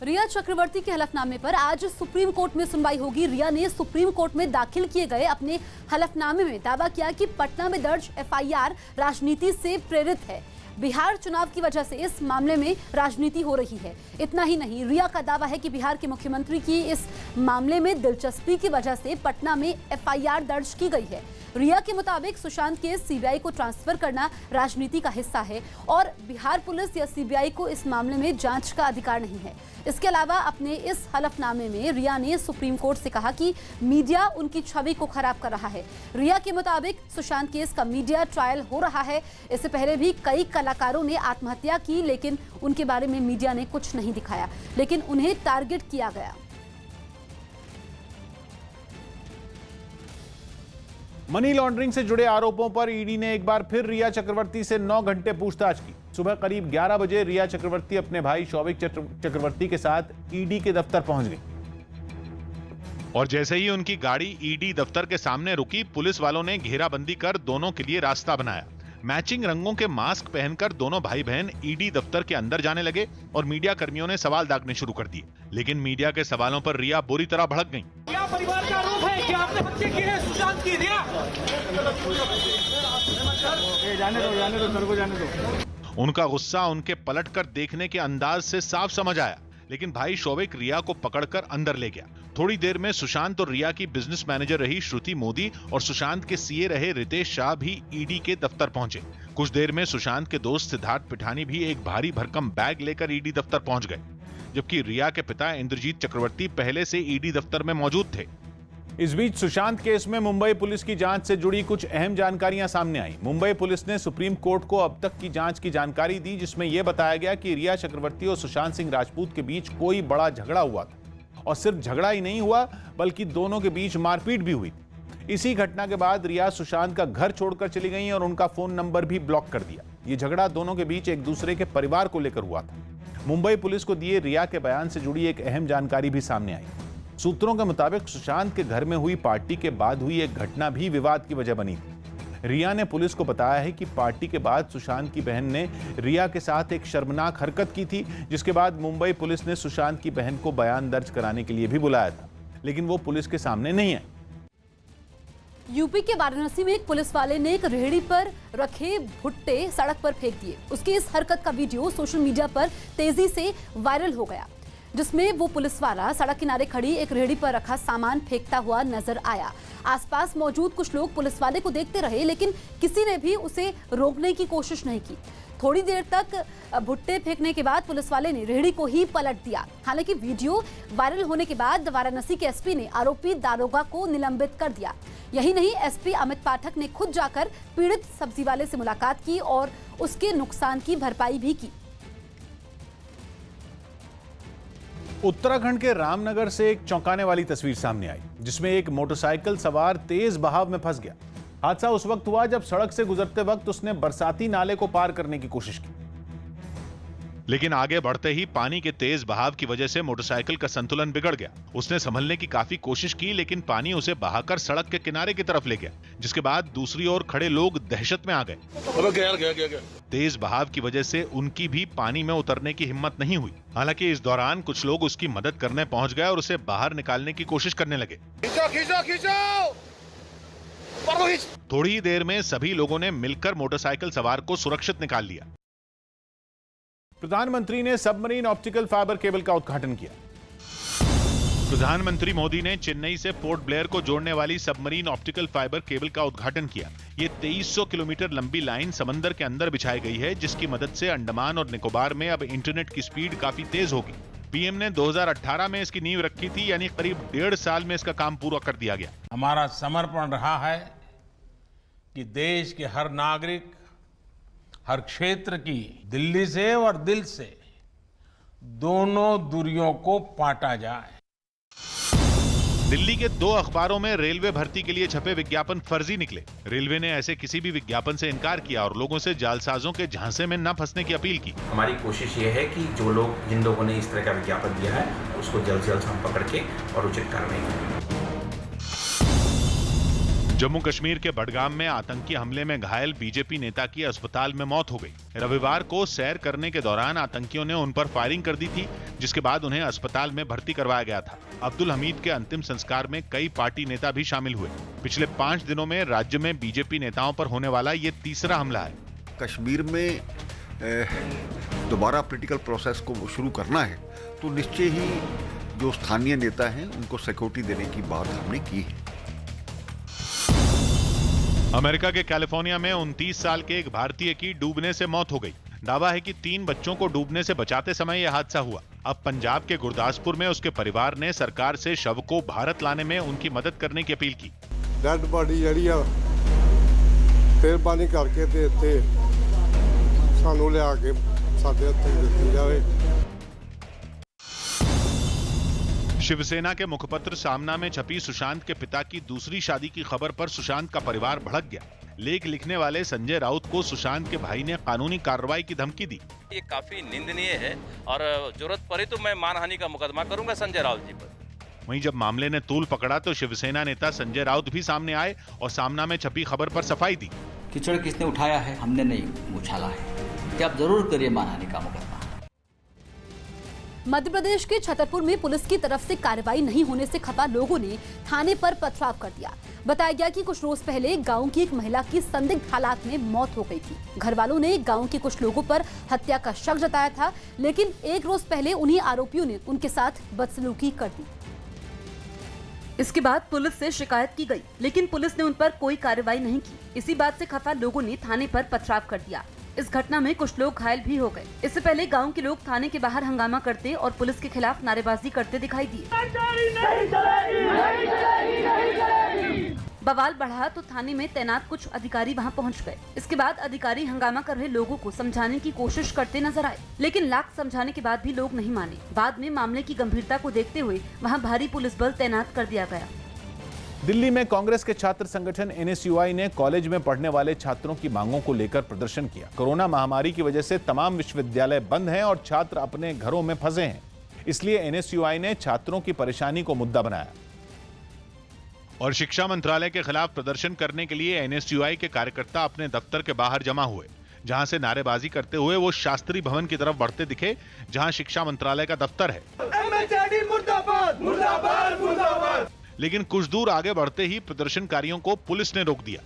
रिया चक्रवर्ती के हलफनामे पर आज सुप्रीम कोर्ट में सुनवाई होगी। रिया ने सुप्रीम कोर्ट में दाखिल किए गए अपने हलफनामे में दावा किया कि पटना में दर्ज एफआईआर राजनीति से प्रेरित है। बिहार चुनाव की वजह से इस मामले में राजनीति हो रही है। इतना ही नहीं, रिया का दावा है कि बिहार के मुख्यमंत्री की इस मामले में दिलचस्पी की वजह से पटना में एफआईआर दर्ज की गई है। रिया के मुताबिक सुशांत केस सीबीआई को ट्रांसफर करना राजनीति का हिस्सा है और बिहार पुलिस या सीबीआई को इस मामले में जांच का अधिकार नहीं है। इसके अलावा अपने इस हलफनामे में रिया ने सुप्रीम कोर्ट से कहा कि मीडिया उनकी छवि को खराब कर रहा है। रिया के मुताबिक सुशांत केस का मीडिया ट्रायल हो रहा है। इससे पहले भी कई कलाकारों ने आत्महत्या की, लेकिन उनके बारे में मीडिया ने कुछ नहीं दिखाया, लेकिन उन्हें टारगेट किया गया। मनी लॉन्ड्रिंग से जुड़े आरोपों पर ईडी ने एक बार फिर रिया चक्रवर्ती से 9 घंटे पूछताछ की। सुबह करीब 11 बजे रिया चक्रवर्ती अपने भाई शौविक चक्रवर्ती के साथ ईडी के दफ्तर पहुंच गई। और जैसे ही उनकी गाड़ी ईडी दफ्तर के सामने रुकी, पुलिस वालों ने घेराबंदी कर दोनों के लिए रास्ता बनाया। मैचिंग रंगों के मास्क पहनकर दोनों भाई बहन ईडी दफ्तर के अंदर जाने लगे और मीडिया कर्मियों ने सवाल दागने शुरू कर दिए। लेकिन मीडिया के सवालों पर रिया बुरी तरह भड़क गईं। क्या परिवार का आरोप है कि आपने हत्या की है सुशांत की? रिया जाने दो सर को जाने दो। उनका गुस्सा उनके पलटकर देखने के अंदाज से साफ समझ आया, लेकिन भाई शौविक रिया को पकड़कर अंदर ले गया। थोड़ी देर में सुशांत और रिया की बिजनेस मैनेजर रही श्रुति मोदी और सुशांत के सीए रहे रितेश शाह भी ईडी के दफ्तर पहुंचे। कुछ देर में सुशांत के दोस्त सिद्धार्थ पिठानी भी एक भारी भरकम बैग लेकर ईडी दफ्तर पहुंच गए, जबकि रिया के पिता इंद्रजीत चक्रवर्ती पहले से ईडी दफ्तर में मौजूद थे। इस बीच सुशांत केस में मुंबई पुलिस की जांच से जुड़ी कुछ अहम जानकारियां सामने आई। मुंबई पुलिस ने सुप्रीम कोर्ट को अब तक की जांच की जानकारी दी, जिसमें यह बताया गया कि रिया चक्रवर्ती और सुशांत सिंह राजपूत के बीच कोई बड़ा झगड़ा हुआ था और सिर्फ झगड़ा ही नहीं हुआ बल्कि दोनों के बीच मारपीट भी हुई। इसी घटना के बाद रिया सुशांत का घर छोड़कर चली गई और उनका फोन नंबर भी ब्लॉक कर दिया। यह झगड़ा दोनों के बीच एक दूसरे के परिवार को लेकर हुआ था। मुंबई पुलिस को दिए रिया के बयान से जुड़ी एक अहम जानकारी भी सामने आई। सूत्रों के मुताबिक सुशांत के घर में हुई पार्टी के बाद हुई एक घटना भी विवाद की वजह बनी थी। रिया ने पुलिस को बताया है कि पार्टी के बाद सुशांत की बहन ने रिया के साथ एक शर्मनाक हरकत की थी, जिसके बाद मुंबई पुलिस ने सुशांत की बहन को बयान दर्ज कराने के लिए भी बुलाया था, लेकिन वो पुलिस के सामने नहीं आई। यूपी के वाराणसी में एक पुलिस वाले ने एक रेहड़ी पर रखे भुट्टे सड़क पर फेंक दिए। उसकी इस हरकत का वीडियो सोशल मीडिया पर तेजी से वायरल हो गया, जिसमें वो पुलिस वाला सड़क किनारे खड़ी एक रेहड़ी पर रखा सामान फेंकता हुआ नजर आया। आसपास मौजूद कुछ लोग पुलिस वाले को देखते रहे, लेकिन किसी ने भी उसे रोकने की कोशिश नहीं की। थोड़ी देर तक भुट्टे फेंकने के बाद पुलिस वाले ने रेहड़ी को ही पलट दिया। हालांकि वीडियो वायरल होने के बाद वाराणसी के एसपी ने आरोपी दारोगा को निलंबित कर दिया। यही नहीं, एसपी अमित पाठक ने खुद जाकर पीड़ित सब्जी वाले से मुलाकात की और उसके नुकसान की भरपाई भी की। उत्तराखंड के रामनगर से एक चौंकाने वाली तस्वीर सामने आई, जिसमें एक मोटरसाइकिल सवार तेज बहाव में फंस गया। हादसा उस वक्त हुआ जब सड़क से गुजरते वक्त उसने बरसाती नाले को पार करने की कोशिश की, लेकिन आगे बढ़ते ही पानी के तेज बहाव की वजह से मोटरसाइकिल का संतुलन बिगड़ गया। उसने संभलने की काफी कोशिश की, लेकिन पानी उसे बहाकर सड़क के किनारे की तरफ ले गया, जिसके बाद दूसरी ओर खड़े लोग दहशत में आ गए। तेज बहाव की वजह से उनकी भी पानी में उतरने की हिम्मत नहीं हुई। हालांकि इस दौरान कुछ लोग उसकी मदद करने पहुंच गए और उसे बाहर निकालने की कोशिश करने लगे। थोड़ी ही देर में सभी लोगों ने मिलकर मोटरसाइकिल सवार को सुरक्षित निकाल लिया। प्रधानमंत्री ने सबमरीन ऑप्टिकल फाइबर केबल का उद्घाटन किया। प्रधानमंत्री मोदी ने चेन्नई से पोर्ट ब्लेयर को जोड़ने वाली सबमरीन ऑप्टिकल फाइबर केबल का उद्घाटन किया। ये 2300 किलोमीटर लंबी लाइन समंदर के अंदर बिछाई गई है, जिसकी मदद से अंडमान और निकोबार में अब इंटरनेट की स्पीड काफी तेज होगी। पीएम ने 2018 में इसकी नींव रखी थी, यानी करीब 1.5 साल में इसका काम पूरा कर दिया गया। हमारा समर्पण रहा है कि देश के हर नागरिक, हर क्षेत्र की, दिल्ली से और दिल से दोनों दूरियों को पाटा जाए। दिल्ली के 2 अखबारों में रेलवे भर्ती के लिए छपे विज्ञापन फर्जी निकले। रेलवे ने ऐसे किसी भी विज्ञापन से इनकार किया और लोगों से जालसाजों के झांसे में न फंसने की अपील की। हमारी कोशिश ये है कि जो लोग, जिन लोगों ने इस तरह का विज्ञापन दिया है, उसको जल्द से जल्द हम पकड़ के और उचित कार्रवाई करें। जम्मू कश्मीर के बडगाम में आतंकी हमले में घायल बीजेपी नेता की अस्पताल में मौत हो गई। रविवार को सैर करने के दौरान आतंकियों ने उन पर फायरिंग कर दी थी, जिसके बाद उन्हें अस्पताल में भर्ती करवाया गया था। अब्दुल हमीद के अंतिम संस्कार में कई पार्टी नेता भी शामिल हुए। पिछले 5 दिनों में राज्य में बीजेपी नेताओं पर होने वाला ये तीसरा हमला है। कश्मीर में दोबारा पॉलिटिकल प्रोसेस को शुरू करना है तो निश्चय ही जो स्थानीय नेता हैं उनको सिक्योरिटी देने की बात हमने की है। अमेरिका के कैलिफोर्निया में 29 साल के एक भारतीय की डूबने से मौत हो गई। दावा है कि 3 बच्चों को डूबने से बचाते समय यह हादसा हुआ। अब पंजाब के गुरदासपुर में उसके परिवार ने सरकार से शव को भारत लाने में उनकी मदद करने की अपील की। डेड बॉडी ਜਿਹੜੀ ਆ ਮਿਹਰਬਾਨੀ ਕਰਕੇ ਤੇ ਇੱਥੇ ਸਾਨੂੰ ਲਿਆ ਕੇ ਸਾਡੇ ਹੱਥੇ ਦਿੱਤੀ ਜਾਵੇ। शिवसेना के मुखपत्र सामना में छपी सुशांत के पिता की दूसरी शादी की खबर पर सुशांत का परिवार भड़क गया। लेख लिखने वाले संजय राउत को सुशांत के भाई ने कानूनी कार्रवाई की धमकी दी। ये काफी निंदनीय है और जरूरत पड़ी तो मैं मानहानि का मुकदमा करूंगा संजय राउत जी पर। वहीं जब मामले ने तूल पकड़ा तो शिवसेना नेता संजय राउत भी सामने आए और सामना में छपी खबर पर सफाई दी। कीचड़ किसने उठाया है, हमने नहीं उछाला है कि आप जरूर करिए मानहानि का मुकदमा। मध्य प्रदेश के छतरपुर में पुलिस की तरफ से कार्रवाई नहीं होने से खफा लोगों ने थाने पर पथराव कर दिया। बताया गया कि कुछ रोज पहले गांव की एक महिला की संदिग्ध हालात में मौत हो गई थी। घर वालों ने गांव के कुछ लोगों पर हत्या का शक जताया था, लेकिन एक रोज पहले उन्हीं आरोपियों ने उनके साथ बदसलूकी कर दी। इसके बाद पुलिस से शिकायत की गई, लेकिन पुलिस ने उन पर कोई कार्रवाई नहीं की। इसी बात से खफा लोगों ने थाने पर पथराव कर दिया। इस घटना में कुछ लोग घायल भी हो गए। इससे पहले गांव के लोग थाने के बाहर हंगामा करते और पुलिस के खिलाफ नारेबाजी करते दिखाई दिए। बवाल बढ़ा तो थाने में तैनात कुछ अधिकारी वहां पहुंच गए। इसके बाद अधिकारी हंगामा कर रहे लोगों को समझाने की कोशिश करते नजर आए, लेकिन लाख समझाने के बाद भी लोग नहीं माने। बाद में मामले की गंभीरता को देखते हुए वहां भारी पुलिस बल तैनात कर दिया गया। दिल्ली में कांग्रेस के छात्र संगठन एनएसयूआई ने कॉलेज में पढ़ने वाले छात्रों की मांगों को लेकर प्रदर्शन किया। कोरोना महामारी की वजह से तमाम विश्वविद्यालय बंद हैं और छात्र अपने घरों में फंसे हैं, इसलिए एनएसयूआई ने छात्रों की परेशानी को मुद्दा बनाया और शिक्षा मंत्रालय के खिलाफ प्रदर्शन करने के लिए एनएसयूआई के कार्यकर्ता अपने दफ्तर के बाहर जमा हुए, जहां से नारेबाजी करते हुए वो शास्त्री भवन की तरफ बढ़ते दिखे, जहां शिक्षा मंत्रालय का दफ्तर है। मुर्दाबाद, मुर्दाबाद, मुर्दाबाद। लेकिन कुछ दूर आगे बढ़ते ही प्रदर्शनकारियों को पुलिस ने रोक दिया।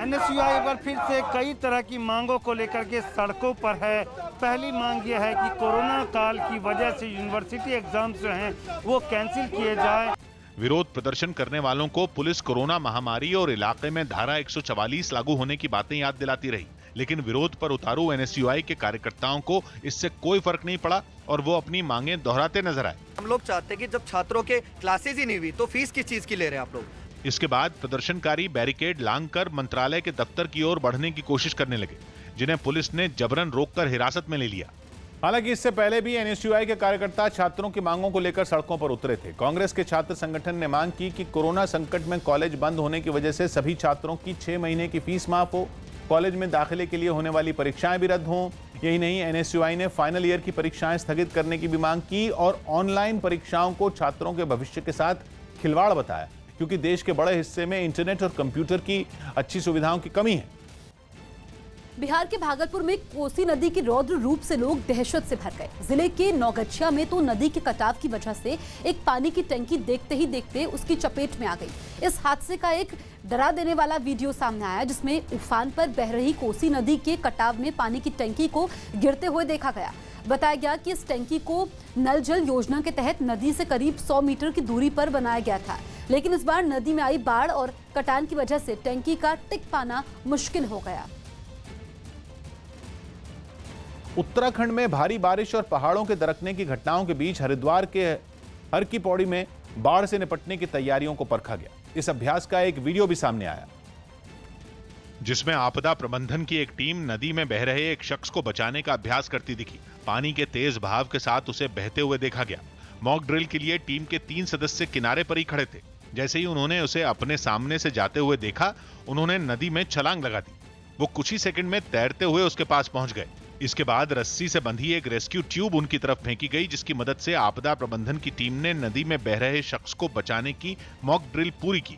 एनएसयूआई पर फिर से कई तरह की मांगों को लेकर के सड़कों पर है। पहली मांग यह है कि कोरोना काल की वजह से यूनिवर्सिटी एग्जाम्स जो हैं वो कैंसिल किए जाए। विरोध प्रदर्शन करने वालों को पुलिस कोरोना महामारी और इलाके में धारा 144 लागू होने की बातें याद दिलाती रही, लेकिन विरोध पर उतारू एनएसयूआई के कार्यकर्ताओं को इससे कोई फर्क नहीं पड़ा और वो अपनी मांगें दोहराते नजर आए। हम लोग चाहते हैं कि जब छात्रों के क्लासेस ही नहीं हुई तो फीस किस चीज की ले रहे हैं आप लोग। इसके बाद प्रदर्शनकारी बैरिकेड लांघकर मंत्रालय के दफ्तर की ओर बढ़ने की कोशिश करने लगे, जिन्हें पुलिस ने जबरन रोककर हिरासत में ले लिया। हालांकि इससे पहले भी एनएसयूआई के कार्यकर्ता छात्रों की मांगों को लेकर सड़कों पर उतरे थे। कांग्रेस के छात्र संगठन ने मांग की कि कोरोना संकट में कॉलेज बंद होने की वजह से सभी छात्रों की 6 महीने की फीस माफ हो, कॉलेज में दाखिले के लिए होने वाली परीक्षाएं भी रद्द हों। यही नहीं, एनएसयूआई ने फाइनल ईयर की परीक्षाएं स्थगित करने की भी मांग की और ऑनलाइन परीक्षाओं को छात्रों के भविष्य के साथ खिलवाड़ बताया, क्योंकि देश के बड़े हिस्से में इंटरनेट और कंप्यूटर की अच्छी सुविधाओं की कमी है। बिहार के भागलपुर में कोसी नदी के रौद्र रूप से लोग दहशत से भर गए। जिले के नौगछिया में तो नदी के कटाव की वजह से एक पानी की टंकी देखते ही देखते उसकी चपेट में आ गई। इस हादसे का एक डरा देने वाला वीडियो सामने आया, जिसमें उफान पर बह रही कोसी नदी के कटाव में पानी की टंकी को गिरते हुए देखा गया। बताया गया कि इस टंकी को नल जल योजना के तहत नदी से करीब 100 मीटर की दूरी पर बनाया गया था, लेकिन इस बार नदी में आई बाढ़ और कटान की वजह से टंकी का टिक पाना मुश्किल हो गया। उत्तराखंड में भारी बारिश और पहाड़ों के दरकने की घटनाओं के बीच हरिद्वार के हर की पौड़ी में बाढ़ से निपटने की तैयारियों को परखा गया। इस अभ्यास का एक वीडियो भी सामने आया, जिसमें आपदा प्रबंधन की एक टीम नदी में बह रहे एक शख्स को बचाने का अभ्यास करती दिखी। पानी के तेज बहाव के साथ उसे बहते हुए देखा गया। मॉक ड्रिल के लिए टीम के 3 सदस्य किनारे पर ही खड़े थे। जैसे ही उन्होंने उसे अपने सामने से जाते हुए देखा, उन्होंने नदी में छलांग लगा दी। वो कुछ ही सेकंड में तैरते हुए उसके पास पहुंच गए। इसके बाद रस्सी से बंधी एक रेस्क्यू ट्यूब उनकी तरफ फेंकी गई, जिसकी मदद से आपदा प्रबंधन की टीम ने नदी में बह रहे शख्स को बचाने की मॉक ड्रिल पूरी की।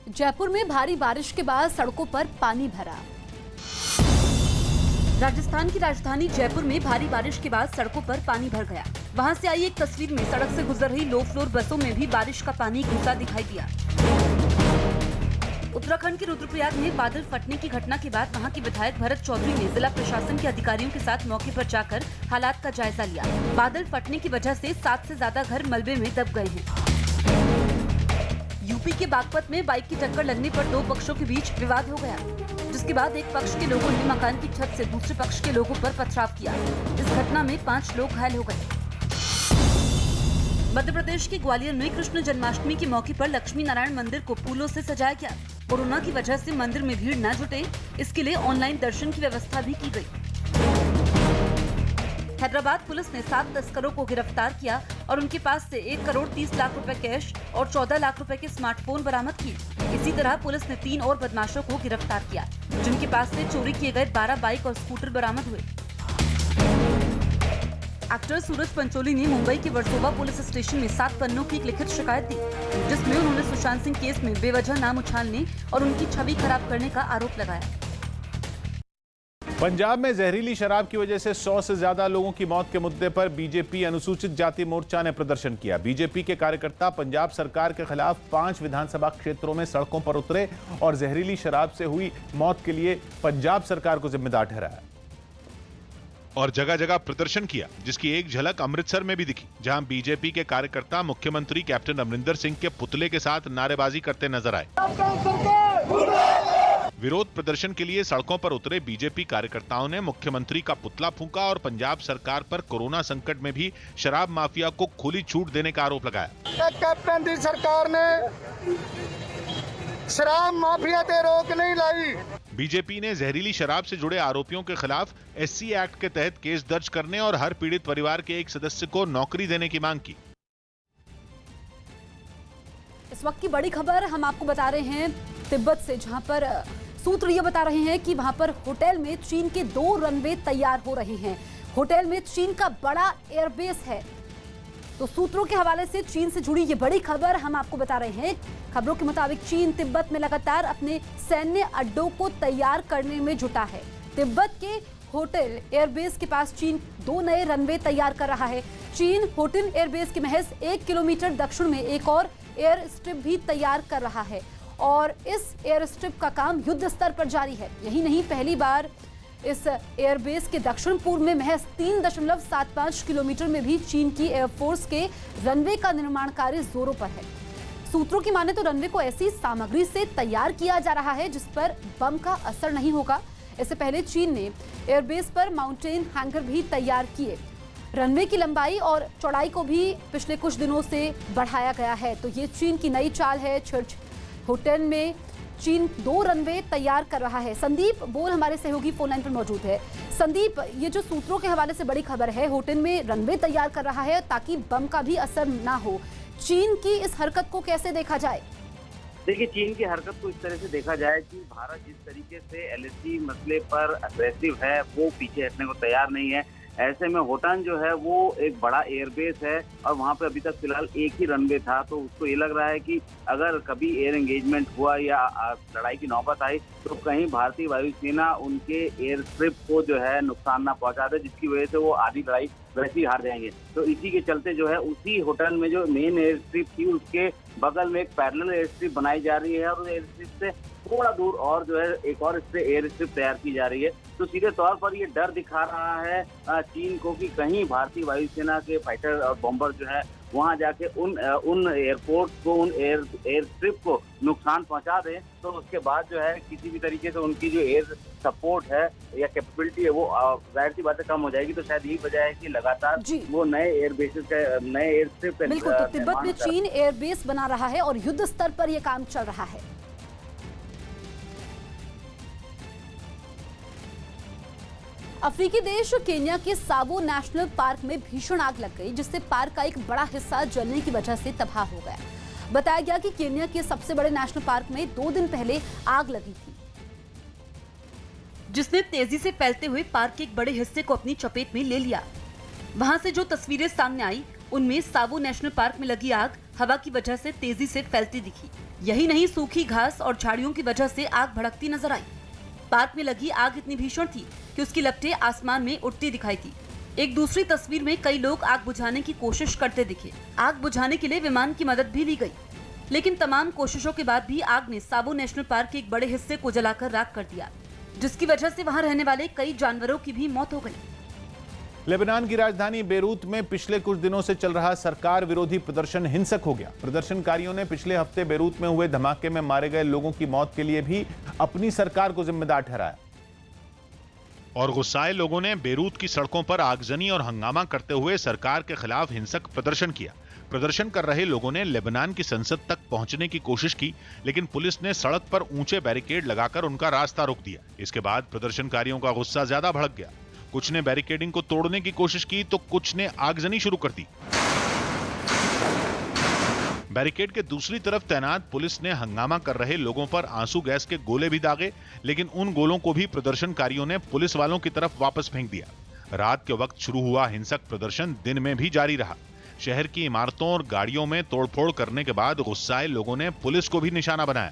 जयपुर में भारी बारिश के बाद सड़कों पर पानी भरा। राजस्थान की राजधानी जयपुर में भारी बारिश के बाद सड़कों पर पानी भर गया। वहां से आई एक तस्वीर में सड़क से गुजर रही लो फ्लोर बसों में भी बारिश का पानी घुसा दिखाई दिया। उत्तराखंड के रुद्रप्रयाग में बादल फटने की घटना के बाद वहां के विधायक भरत चौधरी ने जिला प्रशासन के अधिकारियों के साथ मौके पर जाकर हालात का जायजा लिया। बादल फटने की वजह से 7 से ज्यादा घर मलबे में दब गए हैं। यूपी के बागपत में बाइक की टक्कर लगने पर 2 पक्षों के बीच विवाद हो गया, जिसके बाद एक पक्ष के लोगों ने मकान की छत से दूसरे पक्ष के लोगों पर पथराव किया। इस घटना में 5 लोग घायल हो गए। मध्य प्रदेश के ग्वालियर में कृष्ण जन्माष्टमी के मौके पर लक्ष्मी नारायण मंदिर को फूलों से सजाया गया। कोरोना की वजह से मंदिर में भीड़ न जुटे, इसके लिए ऑनलाइन दर्शन की व्यवस्था भी की गई। हैदराबाद पुलिस ने 7 तस्करों को गिरफ्तार किया और उनके पास से 1 करोड़ 30 लाख रुपए कैश और 14 लाख रुपए के स्मार्टफोन बरामद किए। इसी तरह पुलिस ने 3 और बदमाशों को गिरफ्तार किया, जिनके पास से चोरी किए गए 12 बाइक और स्कूटर बरामद हुए। एक्टर सूरज पंचोली ने मुंबई के वर्सोवा पुलिस स्टेशन में 7 पन्नों की एक लिखित शिकायत दी, जिसमें उन्होंने सुशांत सिंह केस में बेवजह नाम उछालने और उनकी छवि खराब करने का आरोप लगाया। पंजाब में जहरीली शराब की वजह से 100 से ज्यादा लोगों की मौत के मुद्दे पर बीजेपी अनुसूचित जाति मोर्चा ने प्रदर्शन किया। बीजेपी के कार्यकर्ता पंजाब सरकार के खिलाफ 5 विधानसभा क्षेत्रों में सड़कों पर उतरे और जहरीली शराब से हुई मौत के लिए पंजाब सरकार को जिम्मेदार ठहराया और जगह जगह प्रदर्शन किया, जिसकी एक झलक अमृतसर में भी दिखी, जहां बीजेपी के कार्यकर्ता मुख्यमंत्री कैप्टन अमरिंदर सिंह के पुतले के साथ नारेबाजी करते नजर आए। विरोध प्रदर्शन के लिए सड़कों पर उतरे बीजेपी कार्यकर्ताओं ने मुख्यमंत्री का पुतला फूंका और पंजाब सरकार पर कोरोना संकट में भी शराब माफिया को खुली छूट देने का आरोप लगाया। कैप्टन दी सरकार ने शराब माफिया ते रोक नहीं लाई। बीजेपी ने जहरीली शराब से जुड़े आरोपियों के खिलाफ SC एक्ट के तहत केस दर्ज करने और हर पीड़ित परिवार के एक सदस्य को नौकरी देने की मांग की। इस वक्त की बड़ी खबर हम आपको बता रहे हैं तिब्बत से, जहां पर सूत्र ये बता रहे हैं कि वहां पर होटल में चीन के 2 रनवे तैयार हो रहे हैं। होटल में चीन का बड़ा एयरबेस है। तो सूत्रों के हवाले से चीन से जुड़ी ये बड़ी खबर हम आपको बता रहे हैं। खबरों के मुताबिक चीन तिब्बत में लगातार अपने सैन्य अड्डों को तैयार करने में जुटा है। तिब्बत के होटल एयरबेस के पास चीन 2 नए रनवे तैयार कर रहा है। चीन होटल एयरबेस के महज 1 किलोमीटर दक्षिण में एक और एयर स्ट्रिप भी तैयार कर रहा है और इस एयर स्ट्रिप का काम युद्ध स्तर पर जारी है। यही नहीं, पहली बार इस एयरबेस के दक्षिण पूर्व में महज 3.75 किलोमीटर में भी चीन की एयरफोर्स के रनवे का निर्माण कार्य जोरों पर है। सूत्रों की माने तो रनवे को ऐसी सामग्री से तैयार किया जा रहा है जिस पर बम का असर नहीं होगा। इससे पहले चीन ने एयरबेस पर माउंटेन हैंगर भी तैयार किए। रनवे की लंबाई और चौड़ाई को भी पिछले कुछ दिनों से बढ़ाया गया है। तो ये चीन की नई चाल है। चर्च होटल में चीन 2 रनवे तैयार कर रहा है। संदीप बोल हमारे सहयोगी फोन लाइन पर मौजूद है। संदीप, ये जो सूत्रों के हवाले से बड़ी खबर है, होटल में रनवे तैयार कर रहा है ताकि बम का भी असर ना हो। चीन की इस हरकत को कैसे देखा जाए? देखिए, चीन की हरकत को इस तरह से देखा जाए कि भारत जिस तरीके से LAC मसले पर अग्रेसिव है, वो पीछे हटने को तैयार नहीं है। ऐसे में होटन जो है वो एक बड़ा एयरबेस है और वहाँ पे अभी तक फिलहाल एक ही रनवे था। तो उसको ये लग रहा है कि अगर कभी एयर एंगेजमेंट हुआ या लड़ाई की नौबत आई तो कहीं भारतीय वायुसेना उनके एयर स्ट्रिप को जो है नुकसान ना पहुंचा दे, जिसकी वजह से वो आधी लड़ाई वैसे ही हार जाएंगे। तो इसी के चलते जो है उसी होटल में जो मेन एयर स्ट्रिप थी उसके बगल में एक पैरेलल एयर स्ट्रिप बनाई जा रही है और एयर स्ट्रिप से थोड़ा दूर और जो है एक और इससे एयर स्ट्रिप तैयार की जा रही है। तो सीधे तौर पर ये डर दिखा रहा है चीन को कि कहीं भारतीय वायुसेना के फाइटर और बॉम्बर जो है वहां जाके उन एयरपोर्ट को, उन एयर स्ट्रिप को नुकसान पहुंचा दें। तो उसके बाद जो है किसी भी तरीके से उनकी जो एयर सपोर्ट है या कैपेबिलिटी है वो जाहिर सी बातें कम हो जाएगी। तो शायद यही वजह है कि लगातार वो नए एयर बेसिस का, नए एयर स्ट्रिप का बिल्कुल। तो तिब्बत में चीन एयरबेस बना रहा है और युद्ध स्तर पर यह काम चल रहा है। अफ्रीकी देश केन्या के सावो नेशनल पार्क में भीषण आग लग गई, जिससे पार्क का एक बड़ा हिस्सा जलने की वजह से तबाह हो गया। बताया गया कि केन्या के सबसे बड़े नेशनल पार्क में 2 दिन पहले आग लगी थी, जिसने तेजी से फैलते हुए पार्क के एक बड़े हिस्से को अपनी चपेट में ले लिया। वहां से जो तस्वीरें सामने आई उनमें सावो नेशनल पार्क में लगी आग हवा की वजह से तेजी से फैलती दिखी। यही नहीं, सूखी घास और झाड़ियों की वजह से आग भड़कती नजर आई। पार्क में लगी आग इतनी भीषण थी कि उसकी लपटें आसमान में उड़ती दिखाई थी। एक दूसरी तस्वीर में कई लोग आग बुझाने की कोशिश करते दिखे। आग बुझाने के लिए विमान की मदद भी ली गई, लेकिन तमाम कोशिशों के बाद भी आग ने साबो नेशनल पार्क के एक बड़े हिस्से को जलाकर राख कर दिया, जिसकी वजह से वहां रहने वाले कई जानवरों की भी मौत हो गई। लेबनान की राजधानी बेरूत में पिछले कुछ दिनों से चल रहा सरकार विरोधी प्रदर्शन हिंसक हो गया। प्रदर्शनकारियों ने पिछले हफ्ते बेरूत में हुए धमाके में मारे गए लोगों की मौत के लिए भी अपनी सरकार को जिम्मेदार ठहराया। और गुस्साए लोगों ने बेरूत की सड़कों पर आगजनी और हंगामा करते हुए सरकार के खिलाफ हिंसक प्रदर्शन किया। प्रदर्शन कर रहे लोगों ने लेबनान की संसद तक पहुंचने की कोशिश की, लेकिन पुलिस ने सड़क पर ऊंचे बैरिकेड लगाकर उनका रास्ता रोक दिया। इसके बाद प्रदर्शनकारियों का गुस्सा ज्यादा भड़क गया। कुछ ने बैरिकेडिंग को तोड़ने की कोशिश की तो कुछ ने आगजनी शुरू कर दी। बैरिकेड के दूसरी तरफ तैनात पुलिस ने हंगामा कर रहे लोगों पर आंसू गैस के गोले भी दागे, लेकिन उन गोलों को भी प्रदर्शनकारियों ने पुलिस वालों की तरफ वापस फेंक दिया। रात के वक्त शुरू हुआ हिंसक प्रदर्शन दिन में भी जारी रहा। शहर की इमारतों और गाड़ियों में तोड़फोड़ करने के बाद गुस्साए लोगों ने पुलिस को भी निशाना बनाया।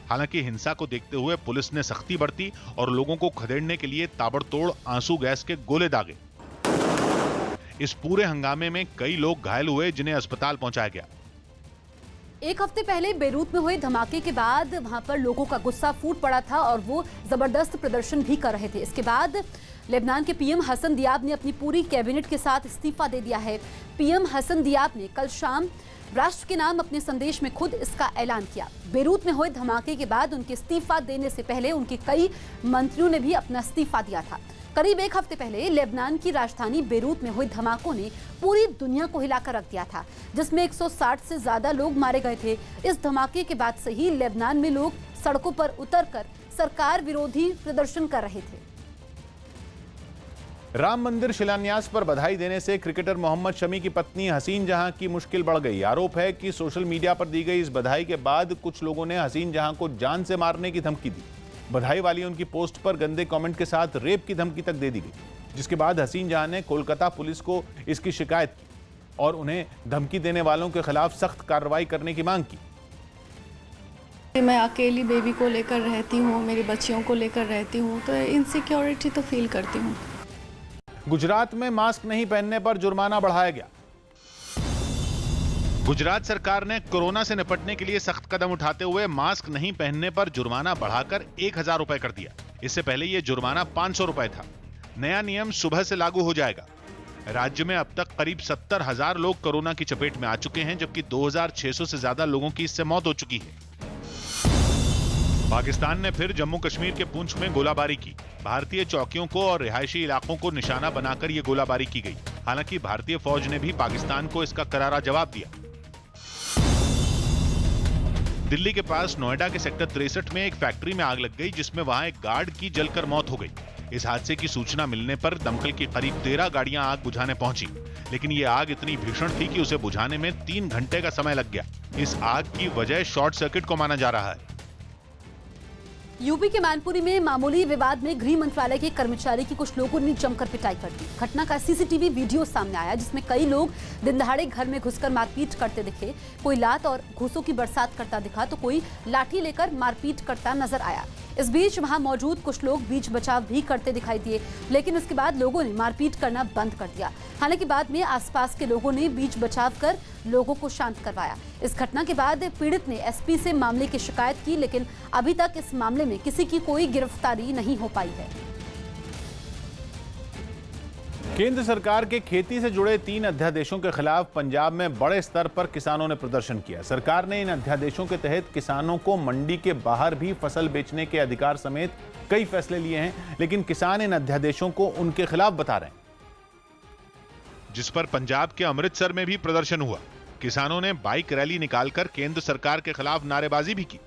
हालांकि हिंसा को देखते हुए पुलिस ने सख्ती बरती और लोगों को खदेड़ने के लिए ताबड़तोड़ आंसू गैस के गोले दागे। इस पूरे हंगामे में कई लोग घायल हुए, जिन्हें अस्पताल पहुंचाया गया। एक हफ्ते पहले बेरूत में हुए धमाके के बाद वहां पर लोगों का गुस्सा फूट पड़ा था और वो जबरदस्त प्रदर्शन भी कर रहे थे। इसके बाद लेबनान के पीएम हसन दियाब ने अपनी पूरी कैबिनेट के साथ इस्तीफा दे दिया है। पीएम हसन दियाब ने कल शाम राष्ट्र के नाम अपने संदेश में खुद इसका ऐलान किया। बेरूत में हुए धमाके के बाद उनके इस्तीफा देने से पहले उनके कई मंत्रियों ने भी अपना इस्तीफा दिया था। करीब एक हफ्ते पहले लेबनान की राजधानी बेरूत में हुए धमाकों ने पूरी दुनिया को हिलाकर रख दिया था, जिसमें 160 से ज्यादा लोग मारे गए थे। इस धमाके के बाद से ही लेबनान में लोग सड़कों पर उतरकर सरकार विरोधी प्रदर्शन कर रहे थे। राम मंदिर शिलान्यास पर बधाई देने से क्रिकेटर मोहम्मद शमी की पत्नी हसीन जहां की मुश्किल बढ़ गई। आरोप है कि सोशल मीडिया पर दी गई इस बधाई के बाद कुछ लोगों ने हसीन जहां को जान से मारने की धमकी दी। बधाई वाली उनकी पोस्ट पर गंदे कमेंट के साथ रेप की धमकी तक दे दी गई, जिसके बाद हसीन जहां ने कोलकाता पुलिस को इसकी शिकायत की और उन्हें धमकी देने वालों के खिलाफ सख्त कार्रवाई करने की मांग की। मैं अकेली बेबी को लेकर रहती हूँ, मेरी बच्चियों को लेकर रहती हूँ, तो इनसिक्योरिटी तो फील करती हूँ। गुजरात में मास्क नहीं पहनने पर जुर्माना बढ़ाया गया। गुजरात सरकार ने कोरोना से निपटने के लिए सख्त कदम उठाते हुए मास्क नहीं पहनने पर जुर्माना बढ़ाकर 1000 रुपए कर दिया। इससे पहले यह जुर्माना 500 रुपए था। नया नियम सुबह से लागू हो जाएगा। राज्य में अब तक करीब 70,000 लोग कोरोना की चपेट में आ चुके हैं, जबकि 2600 से ज्यादा लोगों की इससे मौत हो चुकी है। पाकिस्तान ने फिर जम्मू कश्मीर के पुंछ में गोलाबारी की। भारतीय चौकियों को और रिहायशी इलाकों को निशाना बनाकर यह गोलाबारी की गई। हालांकि भारतीय फौज ने भी पाकिस्तान को इसका करारा जवाब दिया। दिल्ली के पास नोएडा के सेक्टर 63 में एक फैक्ट्री में आग लग गई, जिसमें वहां एक गार्ड की जलकर मौत हो गई। इस हादसे की सूचना मिलने पर दमकल की करीब 13 गाड़ियां आग बुझाने पहुंची, लेकिन ये आग इतनी भीषण थी कि उसे बुझाने में 3 घंटे का समय लग गया। इस आग की वजह शॉर्ट सर्किट को माना जा रहा है। यूपी के मैनपुरी में मामूली विवाद में गृह मंत्रालय के कर्मचारी की कुछ लोगों ने जमकर पिटाई कर दी। घटना का सीसीटीवी वीडियो सामने आया, जिसमें कई लोग दिन दहाड़े घर में घुसकर मारपीट करते दिखे। कोई लात और घूसों की बरसात करता दिखा तो कोई लाठी लेकर मारपीट करता नजर आया। इस बीच वहां मौजूद कुछ लोग बीच बचाव भी करते दिखाई दिए, लेकिन इसके बाद लोगों ने मारपीट करना बंद कर दिया। हालांकि बाद में आसपास के लोगों ने बीच बचाव कर लोगों को शांत करवाया। इस घटना के बाद पीड़ित ने एसपी से मामले की शिकायत की, लेकिन अभी तक इस मामले में किसी की कोई गिरफ्तारी नहीं हो पाई है। केंद्र सरकार के खेती से जुड़े 3 अध्यादेशों के खिलाफ पंजाब में बड़े स्तर पर किसानों ने प्रदर्शन किया। सरकार ने इन अध्यादेशों के तहत किसानों को मंडी के बाहर भी फसल बेचने के अधिकार समेत कई फैसले लिए हैं, लेकिन किसान इन अध्यादेशों को उनके खिलाफ बता रहे हैं, जिस पर पंजाब के अमृतसर में भी प्रदर्शन हुआ। किसानों ने बाइक रैली निकालकर केंद्र सरकार के खिलाफ नारेबाजी भी की।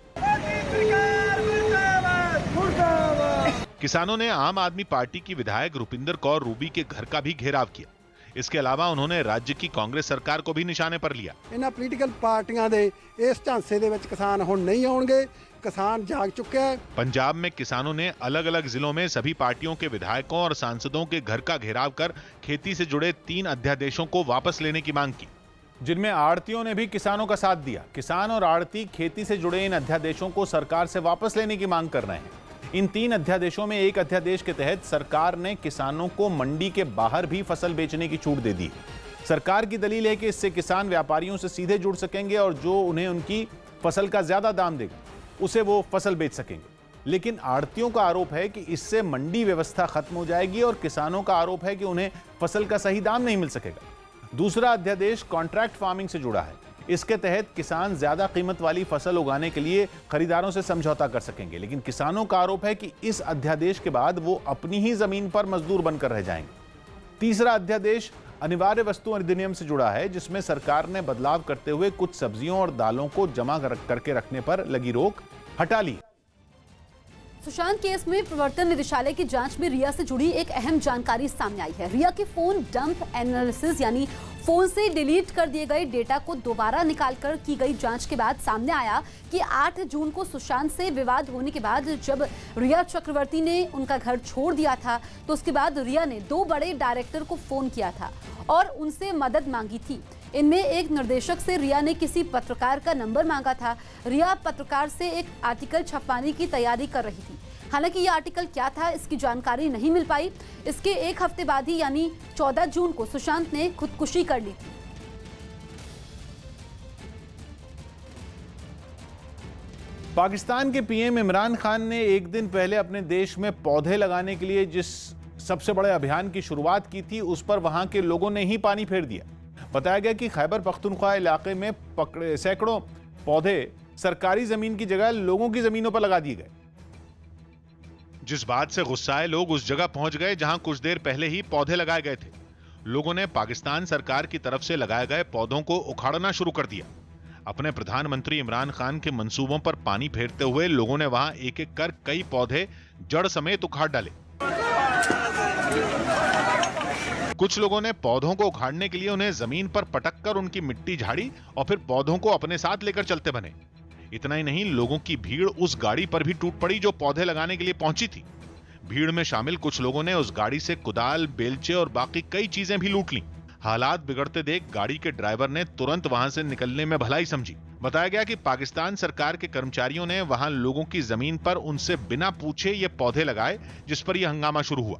किसानों ने आम आदमी पार्टी की विधायक रुपिंदर कौर रूबी के घर का भी घेराव किया। इसके अलावा उन्होंने राज्य की कांग्रेस सरकार को भी निशाने पर लिया। इन्हां पॉलिटिकल पार्टियां दे इस झांसे दे विच किसान हुण नहीं आउणगे। किसान जाग चुके हैं। पंजाब में किसानों ने अलग अलग जिलों में सभी पार्टियों के विधायकों और सांसदों के घर का घेराव कर खेती से जुड़े 3 अध्यादेशों को वापस लेने की मांग की, जिनमें आड़तियों ने भी किसानों का साथ दिया। किसान और आड़ती खेती से जुड़े इन अध्यादेशों को सरकार से वापस लेने की मांग कर रहे हैं। इन 3 अध्यादेशों में एक अध्यादेश के तहत सरकार ने किसानों को मंडी के बाहर भी फसल बेचने की छूट दे दी। सरकार की दलील है कि इससे किसान व्यापारियों से सीधे जुड़ सकेंगे और जो उन्हें उनकी फसल का ज्यादा दाम देगा उसे वो फसल बेच सकेंगे। लेकिन आड़तियों का आरोप है कि इससे मंडी व्यवस्था खत्म हो जाएगी और किसानों का आरोप है कि उन्हें फसल का सही दाम नहीं मिल सकेगा। दूसरा अध्यादेश कॉन्ट्रैक्ट फार्मिंग से जुड़ा है। इसके तहत किसान ज्यादा कीमत वाली फसल उगाने के लिए खरीदारों से समझौता कर सकेंगे, लेकिन किसानों का आरोप है कि इस अध्यादेश के बाद वो अपनी ही जमीन पर मजदूर बनकर रह जाएंगे। तीसरा अध्यादेश अनिवार्य वस्तु अधिनियम से जुड़ा है, जिसमें सरकार ने बदलाव करते हुए कुछ सब्जियों और दालों को जमा करके रखने पर लगी रोक हटा ली। सुशांत केस में प्रवर्तन निदेशालय की जांच में रिया से जुड़ी एक अहम जानकारी सामने आई है। रिया के फोन डंप एनालिसिस यानी फोन से डिलीट कर दिए गए डेटा को दोबारा निकालकर की गई जांच के बाद सामने आया कि 8 जून को सुशांत से विवाद होने के बाद जब रिया चक्रवर्ती ने उनका घर छोड़ दिया था तो उसके बाद रिया ने 2 बड़े डायरेक्टर को फोन किया था और उनसे मदद मांगी थी। इनमें एक निर्देशक से रिया ने किसी पत्रकार का नंबर मांगा था। रिया पत्रकार से एक आर्टिकल छपवाने की तैयारी कर रही थी। हालांकि यह आर्टिकल क्या था इसकी जानकारी नहीं मिल पाई। इसके एक हफ्ते बाद ही यानी 14 जून को सुशांत ने खुदकुशी कर ली थी। पाकिस्तान के पीएम इमरान खान ने एक दिन पहले अपने देश में पौधे लगाने के लिए जिस सबसे बड़े अभियान की शुरुआत की थी उस पर वहां के लोगों ने ही पानी फेर दिया। बताया गया कि खैबर पख्तूनख्वा इलाके में पकड़े सैकड़ों पौधे सरकारी जमीन की जगह लोगों की जमीनों पर लगा दिए गए। जिस बात से गुस्साए लोग उस जगह पहुंच गए जहां कुछ देर पहले ही पौधे लगाए गए थे। लोगों ने पाकिस्तान सरकार की तरफ से लगाए गए पौधों को उखाड़ना शुरू कर दिया। अपने प्रधानमंत्री इमरान खान के मंसूबों पर पानी फेरते हुए लोगों ने वहां एक एक कर कई पौधे जड़ समेत उखाड़ डाले। कुछ लोगों ने पौधों को उखाड़ने के लिए उन्हें जमीन पर पटक कर उनकी मिट्टी झाड़ी और फिर पौधों को अपने साथ लेकर चलते बने। इतना ही नहीं, लोगों की भीड़ उस गाड़ी पर भी टूट पड़ी जो पौधे लगाने के लिए पहुंची थी। भीड़ में शामिल कुछ लोगों ने उस गाड़ी से कुदाल, बेलचे और बाकी कई चीजें भी लूट लीं। हालात बिगड़ते देख गाड़ी के ड्राइवर ने तुरंत वहां से निकलने में भलाई समझी। बताया गया कि पाकिस्तान सरकार के कर्मचारियों ने वहां लोगों की जमीन पर उनसे बिना पूछे ये पौधे लगाए, जिस पर यह हंगामा शुरू हुआ।